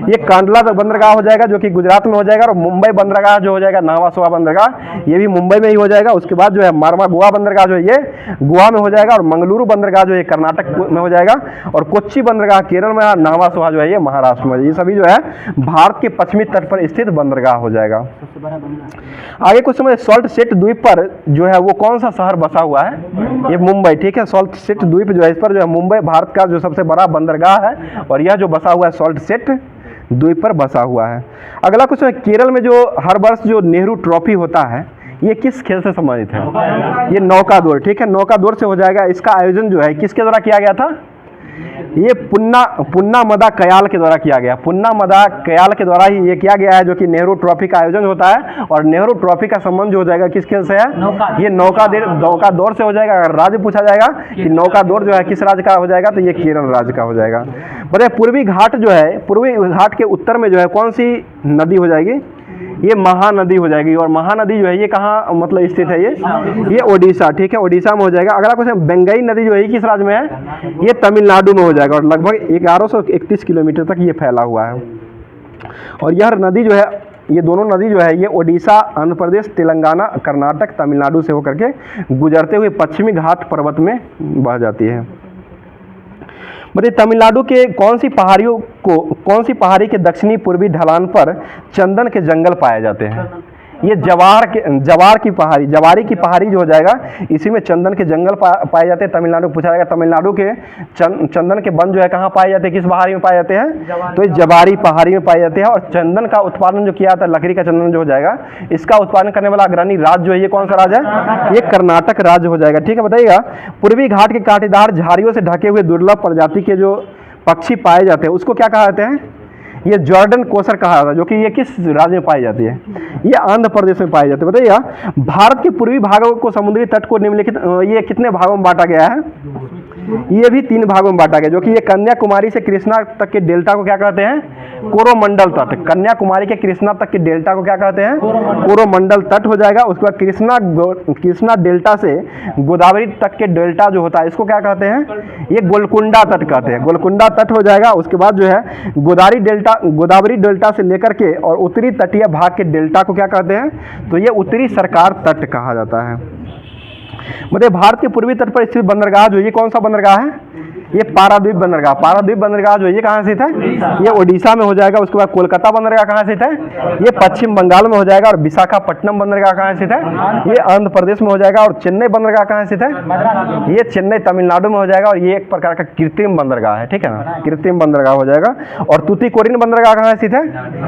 ये कांडला बंदरगाह हो जाएगा, जो कि गुजरात में हो जाएगा। और मुंबई बंदरगाह जो हो जाएगा, नावा सोवा बंदरगाह, ये भी मुंबई मुंबई में ही हो जाएगा। उसके बाद जो है मारवा गोवा बंदरगाह जो है ये गोवा में हो जाएगा, और मंगलुरु बंदरगाह जो है कर्नाटक में हो जाएगा, और कोच्चि बंदरगाह केरल में, नावासोहा जो है ये महाराष्ट्र में। ये सभी जो है भारत के पश्चिमी तट पर स्थित बंदरगाह हो जाएगा। आगे कुछ समय सॉल्ट सेट द्वीप पर जो है वो कौन सा शहर बसा हुआ है? ये मुंबई, ठीक है। सॉल्ट सेट द्वीप जो है इस पर जो है मुंबई भारत का जो सबसे बड़ा बंदरगाह है, और यह जो बसा हुआ है सॉल्ट सेट द्वीप पर बसा हुआ है। अगला कुछ है केरल में जो हर वर्ष जो नेहरू ट्रॉफी होता है ये किस खेल से संबंधित है? ये नौका दौड़, ठीक है, नौका दौड़ से हो जाएगा। इसका आयोजन जो है किसके द्वारा किया गया था? ये पुन्ना मदा कयाल के द्वारा किया गया। पुन्ना मदा कयाल के द्वारा ही ये किया गया है, जो कि नेहरू ट्रॉफी का आयोजन होता है। और नेहरू ट्रॉफी का संबंध जो हो जाएगा किस खेल से है? ये नौका दौड़ से हो जाएगा। अगर राज्य पूछा जाएगा कि नौका दौड़ जो है किस राज्य का हो जाएगा, तो ये केरल राज्य का हो जाएगा। बताइए पूर्वी घाट जो है, पूर्वी घाट के उत्तर में जो है कौन सी नदी हो जाएगी? ये महानदी हो जाएगी। और महानदी जो है ये कहाँ मतलब स्थित है? ये ओडिशा, ठीक है, ओडिशा में हो जाएगा। अगला क्वेश्चन बेंगई नदी जो है किस राज्य में है? ये तमिलनाडु में हो जाएगा, और लगभग 1131 किलोमीटर तक ये फैला हुआ है। और यह नदी जो है, ये दोनों नदी जो है ये ओडिशा, आंध्र प्रदेश, तेलंगाना, कर्नाटक, तमिलनाडु से होकर के गुजरते हुए पश्चिमी घाट पर्वत में बह जाती है। बताइए तमिलनाडु के कौन सी पहाड़ी के दक्षिणी पूर्वी ढलान पर चंदन के जंगल पाए जाते हैं? ये जवारी की पहाड़ी जो हो जाएगा, इसी में चंदन के जंगल पाए जाते हैं। तमिलनाडु पूछा जाएगा तमिलनाडु के चंदन के वन जो है कहाँ पाए जाते हैं, किस पहाड़ी में पाए जाते हैं? तो ये जवारी पहाड़ी में पाए जाते हैं। और चंदन का उत्पादन जो किया जाता है, लकड़ी का चंदन जो हो जाएगा, इसका उत्पादन करने वाला अग्रणी राज्य जो है ये कौन सा राज्य है? ये कर्नाटक राज्य हो जाएगा, ठीक है। बताइएगा पूर्वी घाट के कांटेदार झाड़ियों से ढके हुए दुर्लभ प्रजाति के जो पक्षी पाए जाते हैं उसको क्या कहा जाते हैं? ये जॉर्डन कोसर कहा जाता है, जो कि ये किस राज्य में पाई जाती है? ये आंध्र प्रदेश में पाई जाती है। बताइएगा भारत के पूर्वी भागों को, समुद्री तट को निम्नलिखित ये कितने भागों में बांटा गया है? ये भी 3 भागों में बांटा गया, जो कि ये कन्याकुमारी से कृष्णा तक के डेल्टा को क्या कहते हैं? कोरोमंडल तट। कन्याकुमारी के कृष्णा तक के डेल्टा को क्या कहते हैं? कोरोमंडल तट हो जाएगा। उसके बाद कृष्णा डेल्टा से गोदावरी तक के डेल्टा जो होता है इसको क्या कहते हैं? ये गोलकुंडा तट कहते हैं, गोलकुंडा तट हो जाएगा। उसके बाद जो है गोदावरी डेल्टा से लेकर के और उत्तरी तटीय भाग के डेल्टा को क्या कहते हैं? तो ये उत्तरी सरकार तट कहा जाता है। मतलब भारत के पूर्वी तट पर स्थित बंदरगाह जो ये कौन सा बंदरगाह है? ये पारादीप बंदरगाह। पारादीप बंदरगाह जो ये कहाँ स्थित है? ये ओडिशा में हो जाएगा। उसके बाद कोलकाता बंदरगाह कहाँ स्थित है? ये पश्चिम बंगाल में हो जाएगा। और विशाखापट्टनम बंदरगाह कहाँ स्थित है? ये आंध्र प्रदेश में हो जाएगा। और चेन्नई बंदरगाह कहाँ स्थित है? ये चेन्नई तमिलनाडु में हो जाएगा। और ये एक प्रकार का कृत्रिम बंदरगाह है, ठीक है ना, कृत्रिम बंदरगाह हो जाएगा। और तूतीकोरिन बंदरगाह कहाँ स्थित है?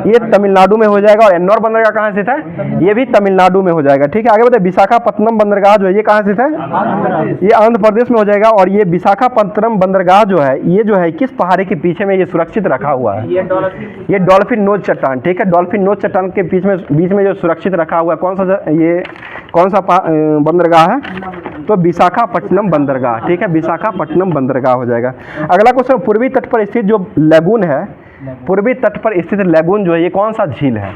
ये तमिलनाडु में हो जाएगा। और एन्नौर बंदरगाह कहाँ स्थित है? ये भी तमिलनाडु में हो जाएगा, ठीक है। आगे बताइए विशाखापट्टनम बंदरगाह जो है ये कहाँ स्थित है? ये आंध्र प्रदेश में हो जाएगा। और ये विशाखापट्टनम बंदरगाह जो है ये जो है किस पहाड़ी के पीछे में ये सुरक्षित रखा हुआ है? ये डॉल्फिन नोज चट्टान, ठीक है, डॉल्फिन नोज चट्टान के बीच में जो सुरक्षित रखा हुआ है कौन सा बंदरगाह है? तो विशाखापट्टनम बंदरगाह, ठीक है, विशाखापट्टनम बंदरगाह हो जाएगा। अगला क्वेश्चन पूर्वी तट पर स्थित जो लैगून है, पूर्वी तट पर स्थित लैगून जो है ये कौन सा झील है?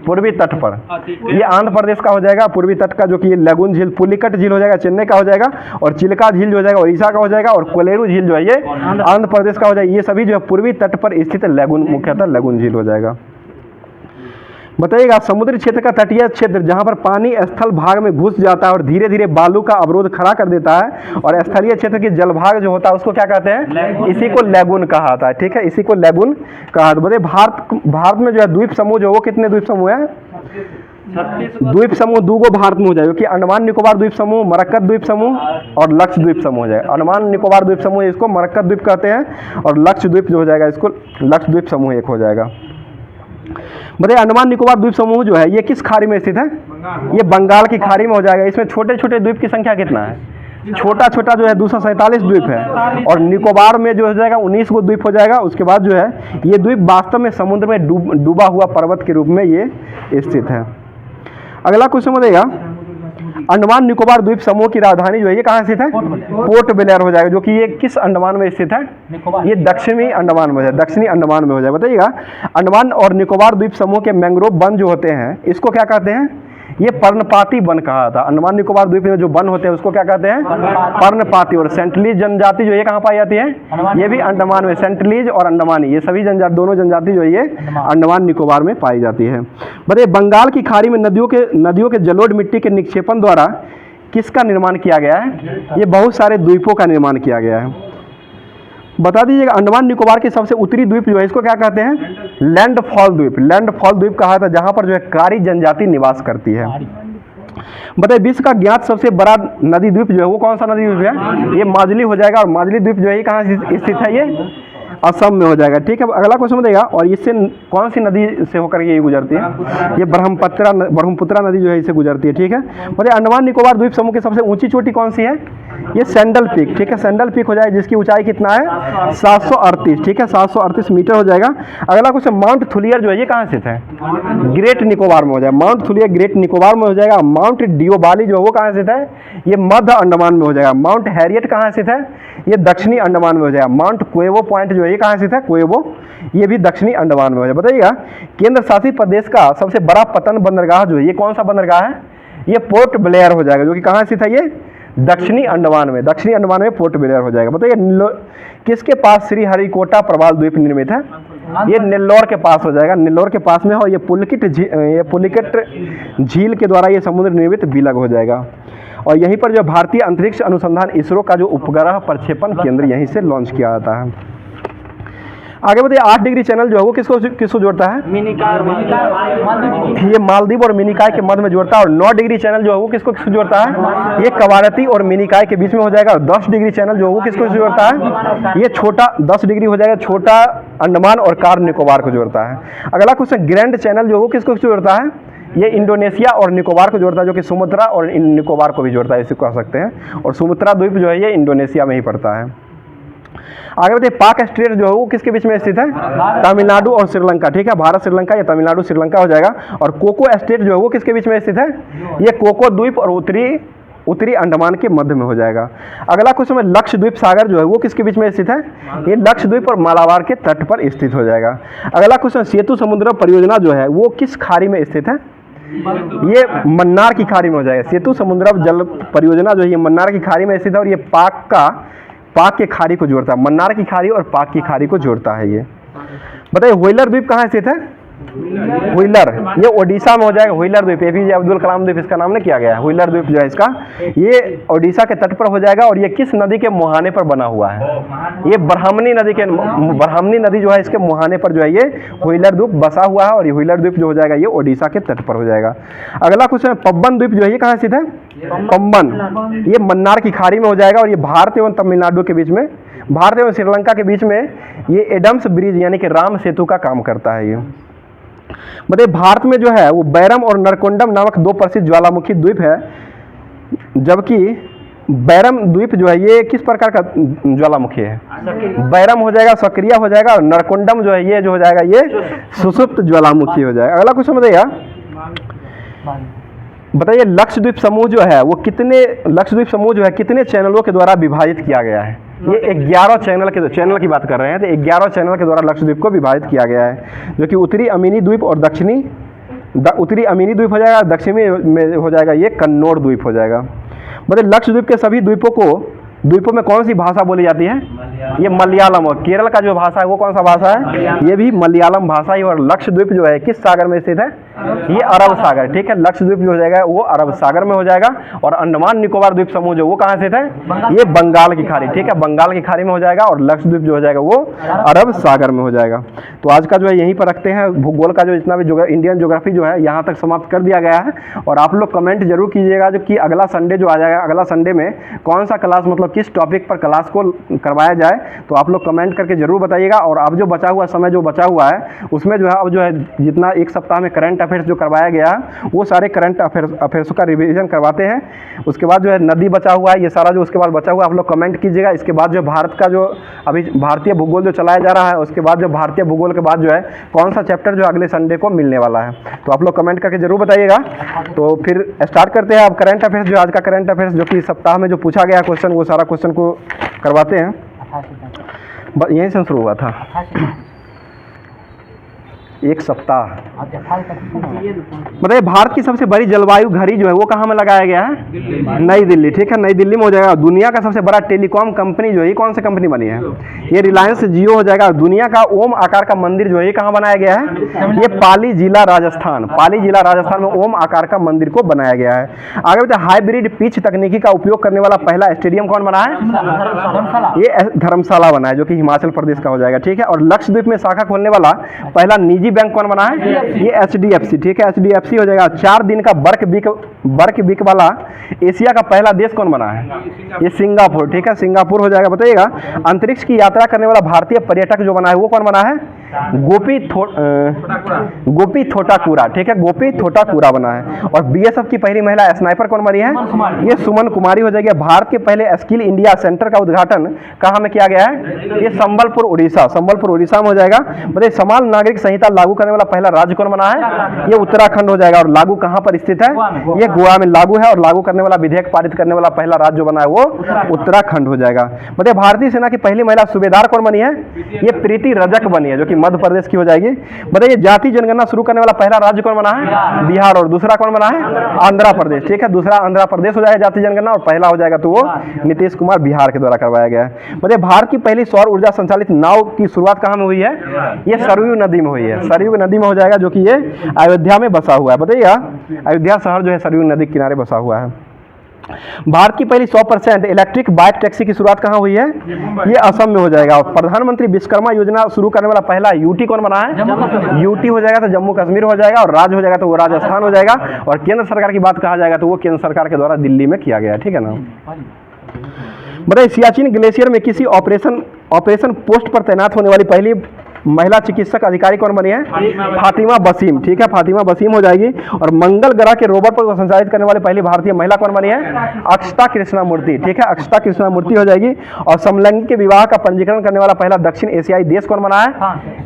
पूर्वी तट पर ये आंध्र प्रदेश का हो जाएगा। पूर्वी तट का जो कि ये लैगून झील, पुलिकट झील हो जाएगा चेन्नई का हो जाएगा। और चिल्का झील जो हो जाएगा उड़ीसा का हो जाएगा। और कोलेरू झील जो है ये आंध्र प्रदेश का हो जाएगा। ये सभी जो है पूर्वी तट पर स्थित लैगून, मुख्यतः लैगून झील हो जाएगा। बताइएगा समुद्री क्षेत्र का तटीय क्षेत्र जहां पर पानी स्थल भाग में घुस जाता है और धीरे धीरे बालू का अवरोध खड़ा कर देता है, और स्थलीय क्षेत्र की जलभाग जो होता है उसको क्या कहते हैं? इसी को लैगून कहा जाता है, ठीक है, इसी को लैगून कहा जाता है। बताइए भारत में जो है द्वीप समूह जो वो कितने द्वीप समूह है? द्वीप समूह 2 भारत में हो जाएगा, कि अंडमान निकोबार द्वीप समूह, मरक्कत द्वीप समूह और लक्षद्वीप समूह हो जाएगा। अंडमान निकोबार द्वीप समूह इसको मरक्कत द्वीप कहते हैं, और लक्षद्वीप जो हो जाएगा इसको लक्षद्वीप समूह एक हो जाएगा। बताइए अंडमान निकोबार द्वीप समूह जो है ये किस खाड़ी में स्थित है? ये बंगाल की खाड़ी में हो जाएगा। इसमें छोटे छोटे द्वीप की संख्या कितना है? छोटा छोटा जो है 247 द्वीप है। और निकोबार में जो हो जाएगा 19 गो द्वीप हो जाएगा। उसके बाद जो है ये द्वीप वास्तव में समुद्र में डूबा हुआ पर्वत के रूप में ये स्थित है। अगला क्वेश्चन बताइएगा अंडमान निकोबार द्वीप समूह की राजधानी जो है ये कहाँ स्थित है? पोर्ट ब्लेयर हो जाएगा, जो कि ये किस अंडमान में स्थित है? ये दक्षिणी अंडमान में है, दक्षिणी अंडमान में हो जाएगा। बताइएगा अंडमान और निकोबार द्वीप समूह के मैंग्रोव वन जो होते हैं इसको क्या कहते हैं? ये पर्णपाती वन कहा था। अंडमान निकोबार द्वीप में जो वन होते हैं उसको क्या कहते हैं? पर्णपाती। और सेंटलीज जनजाति जो ये कहाँ पाई जाती है? ये भी अंडमान में। सेंटलीज और अंडमानी ये सभी जनजाति, दोनों जनजाति जो है ये अंडमान निकोबार में पाई जाती है। बताइए बंगाल की खाड़ी में नदियों के जलोढ़ मिट्टी के निक्षेपण द्वारा किसका निर्माण किया गया है? ये बहुत सारे द्वीपों का निर्माण किया गया है। बता दीजिएगा अंडमान निकोबार के सबसे उत्तरी द्वीप जो है इसको क्या कहते हैं? लैंडफॉल द्वीप। लैंडफॉल द्वीप कहा था जहां पर जो है कारी जनजाति निवास करती है। बताइए विश्व का ज्ञात सबसे बड़ा नदी द्वीप जो है वो कौन सा नदी द्वीप है? ये माजुली हो जाएगा। और माजुली द्वीप जो है ये कहाँ स्थित है? ये असम में हो जाएगा। ठीक है, अगला क्वेश्चन बताइएगा। और इससे कौन सी नदी से होकर ये गुजरती है? ये ब्रह्मपुत्रा नदी जो है इससे गुजरती है। ठीक है, बताइए अंडमान निकोबार द्वीप समूह की सबसे ऊंची चोटी कौन सी है? ये सैंडल पीक। ठीक है, सैंडल पीक हो जाएगा जिसकी ऊंचाई कितना है? 738। ठीक है, 738 मीटर हो जाएगा। अगला क्वेश्चन माउंट थुलियर जो है ये कहाँ स्थित है? ग्रेट निकोबार में हो जाएगा। माउंट थुलियर ग्रेट निकोबार में हो जाएगा। माउंट डियोबाली जो है वो कहाँ स्थित है? ये मध्य अंडमान में हो जाएगा। माउंट हैरियट कहाँ स्थित है? ये दक्षिणी अंडमान में हो जाएगा। माउंट क्वेवो पॉइंट जो है ये कहाँ स्थित है? क्वेवो, ये भी दक्षिणी अंडमान में हो जाएगा। बताइएगा केंद्र शासित प्रदेश का सबसे बड़ा पतन बंदरगाह जो है ये कौन सा बंदरगाह है? ये पोर्ट ब्लेयर हो जाएगा, जो कि कहाँ स्थित है? ये दक्षिणी अंडमान में। दक्षिणी अंडमान में पोर्ट ब्लेयर हो जाएगा। बताइए किसके पास श्री हरिकोटा प्रवाल द्वीप निर्मित है? ये नेल्लौर के पास हो जाएगा। नेल्लौर के पास में हो। ये पुलिकट झील के द्वारा ये समुद्र निर्मित विलग हो जाएगा। और यहीं पर जो भारतीय अंतरिक्ष अनुसंधान इसरो का जो उपग्रह प्रक्षेपण केंद्र यहीं से लॉन्च किया जाता है। आगे बताइए 8 डिग्री चैनल जो है वो किसको जोड़ता है? ये मालदीव और मिनिकॉय के मध्य में जोड़ता है। और 9 डिग्री चैनल जो है वो किसको जोड़ता है? ये कवारती और मिनिकॉय के बीच में हो जाएगा। और 10 डिग्री चैनल जो है वो किसको जोड़ता है? ये छोटा 10 डिग्री हो जाएगा, छोटा अंडमान और कार निकोबार को जोड़ता है। अगला क्वेश्चन ग्रैंड चैनल जो है वो किसको जोड़ता है? ये इंडोनेशिया और निकोबार को जोड़ता है, जो कि सुमात्रा और निकोबार को भी जोड़ता है, इसे कह सकते हैं। और सुमात्रा द्वीप जो है ये इंडोनेशिया में ही पड़ता है। आगे बताइए पाक स्ट्रेट जो है वो किसके बीच में स्थित है? तमिलनाडु और श्रीलंका। ठीक है, भारत श्रीलंका या तमिलनाडु श्रीलंका हो जाएगा। और कोको स्टेट जो है वो किसके बीच में स्थित है? ये कोको द्वीप और उत्तरी अंडमान के मध्य में हो जाएगा। अगला क्वेश्चन है लक्षद्वीप सागर जो है वो किसके बीच में स्थित है? ये लक्षद्वीप और मालाबार के तट पर स्थित हो जाएगा। अगला क्वेश्चन सेतु समुद्र परियोजना जो है वो किस खाड़ी में स्थित है? ये मन्नार की खाड़ी में हो जाएगा। सेतु समुद्र जल परियोजना जो है ये मन्नार की खाड़ी में स्थित है। और ये पाक के खाड़ी को जोड़ता है। मन्नार की खाड़ी और पाक की खाड़ी को जोड़ता है। ये बताइए व्हीलर द्वीप कहाँ स्थित है? व्हीलर ये ओडिशा में हो जाएगा। व्हीलर द्वीप एपीजे अब्दुल कलाम द्वीप इसका नाम ने किया गया है। व्हीलर द्वीप जो है इसका ये ओडिशा के तट पर हो जाएगा। और ये किस नदी के मुहाने पर बना हुआ है? ये ब्राह्मणी नदी जो है इसके मुहाने पर जो है ये व्हीलर द्वीप बसा हुआ है। और ये व्हीलर द्वीप जो हो जाएगा ये ओडिशा के तट पर हो जाएगा। अगला क्वेश्चन पब्बन द्वीप जो है ये कहाँ स्थित है? पम्बन ये मन्नार की खाड़ी में हो जाएगा। और ये भारत एवं तमिलनाडु के बीच में, भारत एवं श्रीलंका के बीच में ये एडम्स ब्रिज यानी कि राम सेतु का काम करता है। ये बताइए भारत में जो है वो बैरम और नरकोंडम नामक 2 प्रसिद्ध ज्वालामुखी द्वीप है। जबकि बैरम द्वीप जो है ये किस प्रकार का ज्वालामुखी है? बैरम हो जाएगा सक्रिय हो जाएगा। और नरकोंडम जो है ये जो हो जाएगा ये सुषुप्त ज्वालामुखी हो जाएगा। अगला क्वेश्चन बताइए लक्षद्वीप समूह जो है वो कितने चैनलों के द्वारा विभाजित किया गया है? ये 11 चैनल की बात कर रहे हैं। तो 11 चैनल के द्वारा लक्षद्वीप को विभाजित किया गया है, जो कि उत्तरी अमीनी द्वीप और उत्तरी अमीनी द्वीप हो जाएगा। दक्षिणी में हो जाएगा ये कन्नौर द्वीप हो जाएगा। मतलब लक्षद्वीप के सभी द्वीपों में कौन सी भाषा बोली जाती है? ये मलयालम। और केरल का जो भाषा है वो कौन सा भाषा है? ये भी मलयालम भाषा ही। और लक्षद्वीप जो है किस सागर में स्थित है? ये अरब सागर। ठीक है, लक्षद्वीप जो हो जाएगा वो अरब सागर में हो जाएगा। और अंडमान निकोबार द्वीप समूह जो वो कहाँ स्थित है? ये बंगाल की खाड़ी। ठीक है, बंगाल की खाड़ी में हो जाएगा। और लक्षद्वीप जो हो जाएगा वो अरब सागर में हो जाएगा। तो आज का जो है यहीं पर रखते हैं। भूगोल का जो जितना भी इंडियन ज्योग्राफी जो है यहाँ तक समाप्त कर दिया गया है। और आप लोग कमेंट जरूर कीजिएगा जो कि अगला संडे जो आ जाएगा, अगला संडे में कौन सा क्लास मतलब किस टॉपिक पर क्लास को करवाया जाए। तो आप लोग कमेंट करके जरूर बताइएगा। और अब जो बचा हुआ समय जो बचा हुआ है उसमें जो है अब जो है जितना एक सप्ताह में करंट अफेयर्स जो करवाया गया है वो सारे करंट अफेयर्स का रिवीजन करवाते हैं। उसके बाद जो है नदी बचा हुआ है, ये सारा जो उसके बाद बचा हुआ आप लोग कमेंट कीजिएगा। इसके बाद जो भारत का जो अभी भारतीय भूगोल जो चलाया जा रहा है उसके बाद जो भारतीय भूगोल के बाद जो है कौन सा चैप्टर जो अगले संडे को मिलने वाला है, तो आप लोग कमेंट करके जरूर बताइएगा। तो फिर स्टार्ट करते हैं अब करंट अफेयर्स। जो आज का करंट अफेयर्स जो कि सप्ताह में जो पूछा गया क्वेश्चन वो सारा क्वेश्चन को करवाते हैं। यहीं से शुरू हुआ था। एक सप्ताह। मतलब भारत की सबसे बड़ी जलवायु घड़ी जो है वो कहाँ में लगाया गया है? नई दिल्ली, ठीक है, नई दिल्ली में हो जाएगा। दुनिया का सबसे बड़ा टेलीकॉम कंपनी जो है ये कौन सी कंपनी बनी है? ये रिलायंस जियो हो जाएगा। दुनिया का ओम आकार का मंदिर जो है ये कहाँ बनाया गया है? ये पाली जिला राजस्थान, पाली जिला राजस्थान में ओम आकार का मंदिर को बनाया गया है। आगे बढ़ते, हाइब्रिड पिच तकनीकी का उपयोग करने वाला पहला स्टेडियम कौन बना है? ये धर्मशाला बना है जो कि हिमाचल प्रदेश का हो जाएगा, ठीक है। और लक्षद्वीप में शाखा खोलने वाला पहला निजी बैंक कौन बना है? ये HDFC, ठीक है, HDFC हो जाएगा। 4 दिन का वर्क वीक वाला एशिया का पहला देश कौन बना है? ये सिंगापुर, ठीक है, सिंगापुर हो जाएगा। बताइएगा, अंतरिक्ष की यात्रा करने वाला भारतीय पर्यटक जो बना है वो कौन बना है? गोपी थोटाकुरा, ठीक है, गोपी थोटाकुरा बना है। और BSF की पहली महिला स्नाइपर कौन बनी है? ये सुमन कुमारी हो जाएगी। भारत के पहले स्किल इंडिया सेंटर का उद्घाटन कहाँ में किया गया है? ये संबलपुर उड़ीसा, संबलपुर उड़ीसा में हो जाएगा। बताइए, समान नागरिक संहिता लागू करने वाला पहला राज्य कौन बना है? ये उत्तराखंड हो जाएगा। और लागू कहाँ पर स्थित है? ये गोवा में लागू है। और लागू करने वाला विधेयक पारित करने वाला पहला राज्य जो बना है वो उत्तराखंड हो जाएगा। बताइए, भारतीय सेना की पहली महिला सूबेदार कौन बनी है? ये प्रीति रजक बनी है जो कि मध्य प्रदेश की हो जाएगी। बताइए, जाति जनगणना शुरू करने वाला पहला राज्य कौन बना है? बिहार। और दूसरा कौन बना है? आंध्र प्रदेश, ठीक है, दूसरा आंध्र प्रदेश हो जाएगा जाति जनगणना। और पहला हो जाएगा तो वो नीतीश कुमार बिहार के द्वारा करवाया गया है। बताइए, भारत की पहली सौर ऊर्जा संचालित नाव की शुरुआत कहाँ में हुई है? ये सरयू नदी में हुई है, सरयू नदी में हो जाएगा जो कि ये अयोध्या में बसा हुआ है। बताइएगा, अयोध्या शहर जो है सरयू नदी के किनारे बसा हुआ है। भारत की पहली 100% इलेक्ट्रिक बाइक टैक्सी की शुरुआत कहाँ हुई है? ये असम में हो जाएगा। और प्रधानमंत्री विश्वकर्मा योजना शुरू करने वाला पहला यूटी कौन बना है? यूटी हो जाएगा तो जम्मू कश्मीर हो जाएगा। और राज्य हो जाएगा तो वो राजस्थान हो जाएगा। और केंद्र सरकार की बात कहा जाएगा तो वो केंद्र सरकार के द्वारा दिल्ली में किया गया, ठीक है ना। बताइए, सियाचिन ग्लेशियर में किसी ऑपरेशन पोस्ट पर तैनात होने वाली पहली महिला चिकित्सक अधिकारी कौन बनी है? फातिमा वसीम, ठीक है, फातिमा वसीम हो जाएगी। और मंगल ग्रह के रोवर पर संचालित करने वाली पहली भारतीय महिला कौन बनी है? अक्षता कृष्णामूर्ति, ठीक है, अक्षता कृष्णामूर्ति हो जाएगी। और समलैंगिक के विवाह का पंजीकरण करने वाला पहला दक्षिण एशियाई देश कौन बना है?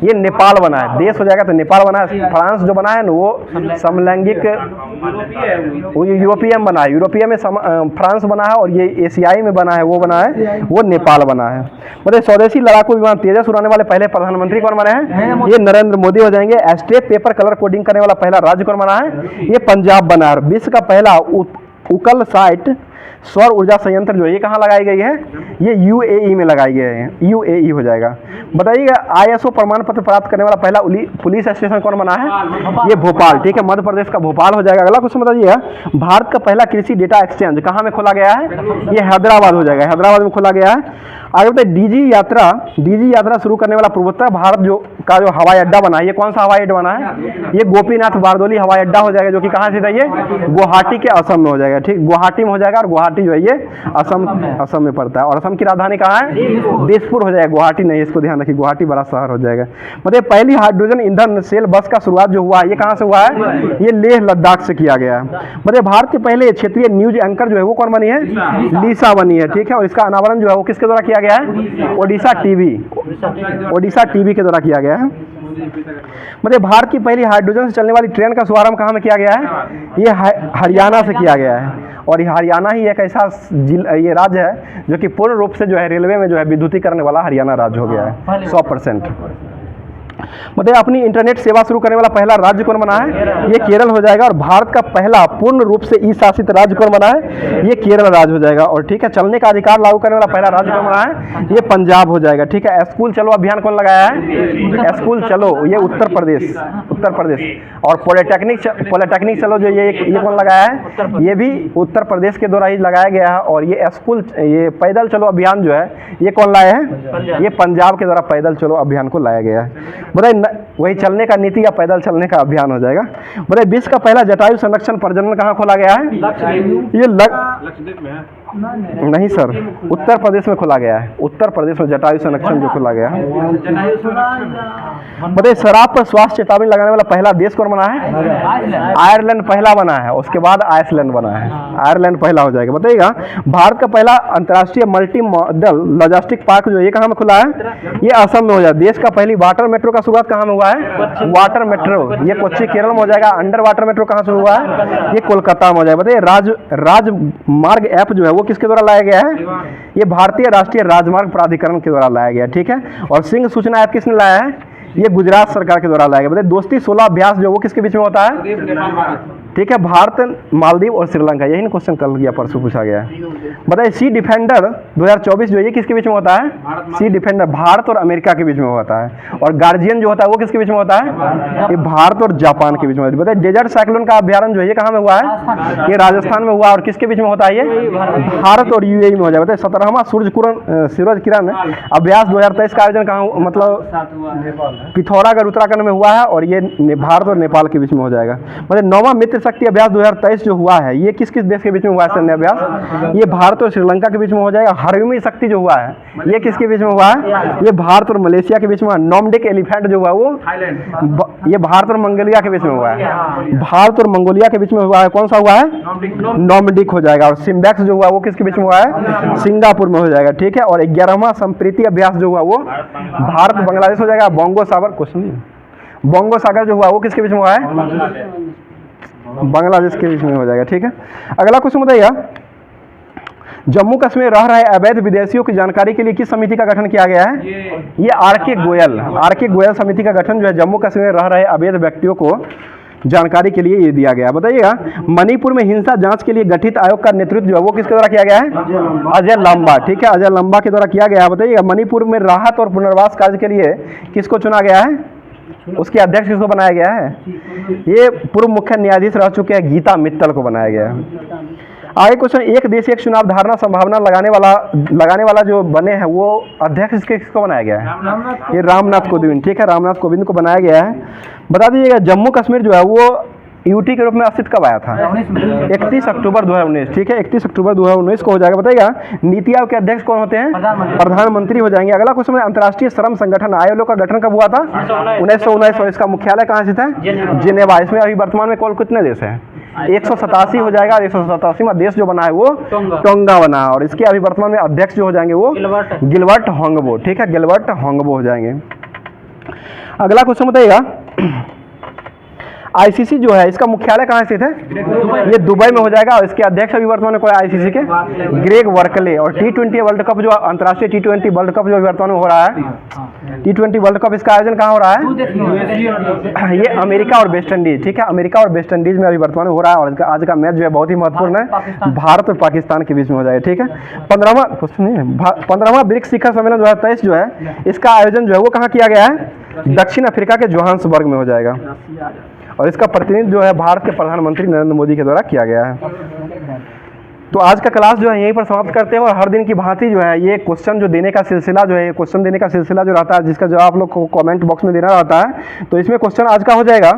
ये नेपाल बना है। देश हो जाएगा तो नेपाल बना है। फ्रांस जो बना है ना वो समलैंगिक यूरोपियन बना है, यूरोपियन में फ्रांस बना है। और ये एशियाई में बना है वो बना है वो नेपाल बना है। मतलब स्वदेशी लड़ाकू विमान तेजस उड़ाने वाले पहले प्रधानमंत्री कौन बने हैं? ये नरेंद्र मोदी हो जाएंगे। एस्टेट पेपर कलर कोडिंग करने वाला पहला राज्य कौन बना है? ये पंजाब बना है। विश्व का पहला उकल साइट सौर ऊर्जा संयंत्र जो है ये कहाँ लगाई गई है? ये UAE में लगाई गई है, UAE हो जाएगा। बताइएगा, ISO प्रमाण पत्र प्राप्त करने वाला पहला पुलिस स्टेशन कौन बना है? ये भोपाल, ठीक है, मध्य प्रदेश का भोपाल हो जाएगा। अगला क्वेश्चन बताइएगा, भारत का पहला कृषि डेटा एक्सचेंज कहाँ में खोला गया है? ये हैदराबाद हो जाएगा, हैदराबाद में खोला गया है। आगे बताइए, डीजी यात्रा शुरू करने वाला पूर्वोत्तर भारत का जो हवाई अड्डा बना है ये कौन सा हवाई अड्डा बना है? ये गोपीनाथ बारदोली हवाई अड्डा हो जाएगा जो कि कहाँ स्थित है? ये गुवाहाटी के असम में हो जाएगा, ठीक, गुवाहाटी में हो जाएगा। और गुवाहाटी जो है ये असम में पड़ता है। और असम की राजधानी कहाँ है? दिसपुर हो जाएगा, गुवाहाटी नहीं, इसको ध्यान रखिए, गुवाहाटी बड़ा शहर हो जाएगा। मतलब पहली हाइड्रोजन ईंधन सेल बस का शुरुआत जो हुआ है ये कहाँ से हुआ है? ये लेह लद्दाख से किया गया है। मतलब भारत के पहले क्षेत्रीय न्यूज एंकर जो है वो कौन बनी है? लीसा बनी है, ठीक है। और इसका अनावरण जो है वो किसके द्वारा किया गया है? ओडिशा टीवी के द्वारा किया गया है। मतलब भारत की पहली हाइड्रोजन से चलने वाली ट्रेन का शुभारंभ कहाँ में किया गया है? ये हरियाणा से किया गया है। और हरियाणा ही एक ऐसा ये राज्य है जो कि पूर्ण रूप से जो है रेलवे में जो है विद्युतीकरण वाला हरियाणा राज्य हो गया है 100%। मतलब अपनी इंटरनेट सेवा शुरू करने वाला पहला राज्य कौन बना है? ये केरल हो जाएगा। और भारत का पहला पूर्ण रूप से ई शासित राज्य कौन बना है? ये केरल राज्य हो जाएगा। और ठीक है, चलने का अधिकार लागू करने वाला पहला राज्य कौन बना है? ये पंजाब हो जाएगा, ठीक है। स्कूल चलो अभियान कौन लगाया है? स्कूल चलो, ये उत्तर प्रदेश। और पॉलिटेक्निक चलो जो ये कौन लगाया है? ये भी उत्तर प्रदेश के द्वारा ही लगाया गया है। और ये पैदल चलो अभियान जो है ये कौन लाए हैं? ये पंजाब के द्वारा पैदल चलो अभियान को लाया गया है। बताइए, वही चलने का नीति या पैदल चलने का अभियान हो जाएगा। बताइए, विश्व का पहला जटायु संरक्षण प्रजनन कहाँ खोला गया है? ये लक्षद्वीप में है। नहीं सर, उत्तर प्रदेश में खोला गया है। उत्तर प्रदेश में जटायु संरक्षण जो खोला गया है। बताइए, शराब पर स्वास्थ्य चेतावनी लगाने वाला पहला देश कौन बना है? आयरलैंड पहला बना है, उसके बाद आइसलैंड बना है। आयरलैंड पहला हो जाएगा। बताइएगा, भारत का पहला अंतर्राष्ट्रीय मल्टी मॉडल लॉजिस्टिक पार्क जो ये कहाँ में खुला है? ये असम में हो जाएगा। देश का पहली वाटर मेट्रो का शुरुआत कहाँ में हुआ है? वाटर मेट्रो ये कोच्चि केरल में हो जाएगा। अंडर वाटर मेट्रो कहाँ से हुआ है? ये कोलकाता में हो जाएगा। बताइए, राजमार्ग ऐप जो है वो किसके द्वारा लाया गया है? ये भारतीय राष्ट्रीय राजमार्ग प्राधिकरण के द्वारा लाया गया, ठीक है। और सिंह सूचना ऐप किसने लाया है? ये गुजरात सरकार के द्वारा लाया गया। बताइए दोस्ती 16 अभ्यास जो वो किसके बीच में होता है? नेपाल भारत। ठीक है, भारत, मालदीव और श्रीलंका, यही ना क्वेश्चन कल या परसों पूछा गया है। बताइए सी डिफेंडर 2024 जो है ये किसके बीच में होता है? सी डिफेंडर भारत और अमेरिका के बीच में होता है। और गार्जियन जो होता है वो किसके बीच में होता है? ये भारत और जापान के बीच में होता है। बताइए डेजर्ट साइक्लोन का अभ्यारण्य जो है ये कहाँ में हुआ है? ये राजस्थान में हुआ। और किसके बीच में होता है? ये भारत और यूएई में हो जाए। बताइए 17वां सूरज किरण अभ्यास 2023 का आयोजन कहाँ, मतलब पिथौरागढ़ उत्तराखंड में हुआ है। और ये भारत और नेपाल के बीच में हो जाएगा। मतलब 9वां मित्र शक्ति अभ्यास 2023 जो हुआ है ये किस किस देश के बीच में हुआ है सैन्य अभ्यास? ये भारत और श्रीलंका के बीच में हो जाएगा। 11वीं शक्ति जो हुआ है ये किसके बीच में हुआ है? ये भारत और मलेशिया के बीच में। नॉर्डिक एलिफेंट जो हुआ वो ये भारत और मंगोलिया के बीच में हुआ है। भारत और मंगोलिया के बीच में हुआ है। कौन सा हुआ है? नॉर्डिक हो जाएगा। और सिम्बैक्स जो हुआ वो किसके बीच में हुआ है? सिंगापुर में हो जाएगा। ठीक है, और 11वां संप्रीति अभ्यास जो हुआ वो भारत बांग्लादेश हो जाएगा। बोंगो सागर क्वेश्चन, बोंगो सागर जो हुआ वो किसके बीच में हुआ है? बांग्लादेश के बीच में हो जाएगा। ठीक है, अगला क्वेश्चन बताइएगा, जम्मू कश्मीर रह रहे अवैध विदेशियों की जानकारी के लिए किस समिति का गठन किया गया है? ये आर.के. गोयल समिति का गठन जो है जम्मू कश्मीर में रह रहे अवैध व्यक्तियों को जानकारी के लिए ये दिया गया। बताइएगा मणिपुर में हिंसा जांच के लिए गठित आयोग का नेतृत्व जो है वो किसके द्वारा किया गया है? अजय लांबा। ठीक है, अजय लांबा के द्वारा किया गया है। बताइएगा मणिपुर में राहत और पुनर्वास कार्य के लिए किसको चुना गया है? उसके अध्यक्ष किसको बनाया गया है? ये पूर्व मुख्य न्यायाधीश रह चुके हैं गीता मित्तल को बनाया गया है। आगे क्वेश्चन, एक देश एक चुनाव धारणा संभावना लगाने वाला जो बने हैं वो अध्यक्ष किसको बनाया गया है? ये रामनाथ कोविंद। ठीक है, रामनाथ कोविंद को बनाया गया है। बता दीजिएगा जम्मू कश्मीर जो है वो यूटी के रूप में अस्तित्व कब आया था? 31 अक्टूबर 2019। ठीक है, 31 अक्टूबर 2019 को हो जाएगा। बताइएगा नीति आयोग के अध्यक्ष कौन होते हैं? प्रधानमंत्री हो जाएंगे। अगला क्वेश्चन है, अंतर्राष्ट्रीय श्रम संगठन आईएलओ का गठन कब हुआ था? 1919। और इसका मुख्यालय कहाँ स्थित है? जिनेवा। इसमें अभी वर्तमान में कुल कितने देश हैं? 187 हो जाएगा। 187वां देश जो बना है वो टोंगा बना। और इसके अभी वर्तमान में अध्यक्ष जो हो जाएंगे वो गिलबर्ट होंगबो। ठीक है, गिलबर्ट होंगबो हो जाएंगे। अगला क्वेश्चन बताइएगा, आईसीसी जो है इसका मुख्यालय कहाँ स्थित है? ये दुबई में हो जाएगा। और इसके अध्यक्ष अभी वर्तमान में कोई आईसीसी के ग्रेग वर्कले। और टी20 वर्ल्ड कप जो अंतर्राष्ट्रीय टी20 वर्ल्ड कप जो वर्तमान में हो रहा है, टी20 वर्ल्ड कप, इसका आयोजन कहाँ हो रहा है? ये अमेरिका और वेस्ट इंडीज। ठीक है, अमेरिका और वेस्ट इंडीज में अभी वर्तमान में हो रहा है। और आज का मैच जो है बहुत ही महत्वपूर्ण है, भारत और पाकिस्तान के बीच में हो जाएगा। ठीक है, 15वां ब्रिक्स शिखर सम्मेलन 2023 जो है इसका आयोजन जो है वो कहाँ किया गया है? दक्षिण अफ्रीका के जोहान्सबर्ग में हो जाएगा। और इसका प्रतिनिधित्व जो है भारत के प्रधानमंत्री नरेंद्र मोदी के द्वारा किया गया है। तो आज का क्लास जो है यहीं पर समाप्त करते हैं। और हर दिन की भांति जो है ये क्वेश्चन जो देने का सिलसिला जो है, ये क्वेश्चन देने का सिलसिला जो रहता है जिसका जवाब आप लोग को कमेंट बॉक्स में देना रहता है। तो इसमें क्वेश्चन आज का हो जाएगा,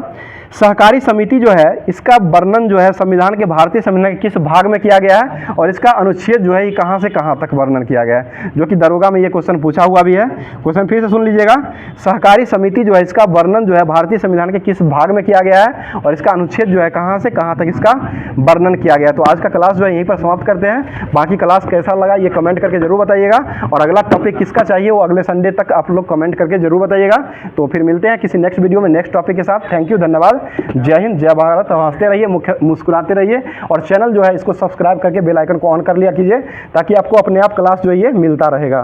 सहकारी समिति जो है इसका वर्णन जो है संविधान के, भारतीय संविधान के किस भाग में किया गया है? और इसका अनुच्छेद जो है ये कहाँ से कहाँ तक वर्णन किया गया है? जो कि दरोगा में ये क्वेश्चन पूछा हुआ भी है। क्वेश्चन फिर से सुन लीजिएगा, सहकारी समिति जो है इसका वर्णन जो है भारतीय संविधान के किस भाग में किया गया है? और इसका अनुच्छेद जो है कहाँ से कहाँ तक इसका वर्णन किया गया है। तो आज का क्लास जो है यहीं पर समाप्त करते हैं। बाकी क्लास कैसा लगा ये कमेंट करके जरूर बताइएगा। और अगला टॉपिक किसका चाहिए वो अगले संडे तक आप लोग कमेंट करके जरूर बताइएगा। तो फिर मिलते हैं किसी नेक्स्ट वीडियो में नेक्स्ट टॉपिक के साथ। थैंक यू, धन्यवाद। जय हिंद, जय भारत। हंसते रहिए, मुस्कुराते रहिए। और चैनल जो है इसको सब्सक्राइब करके बेल आइकन को ऑन कर लिया कीजिए ताकि आपको अपने आप क्लास जो है ये मिलता रहेगा।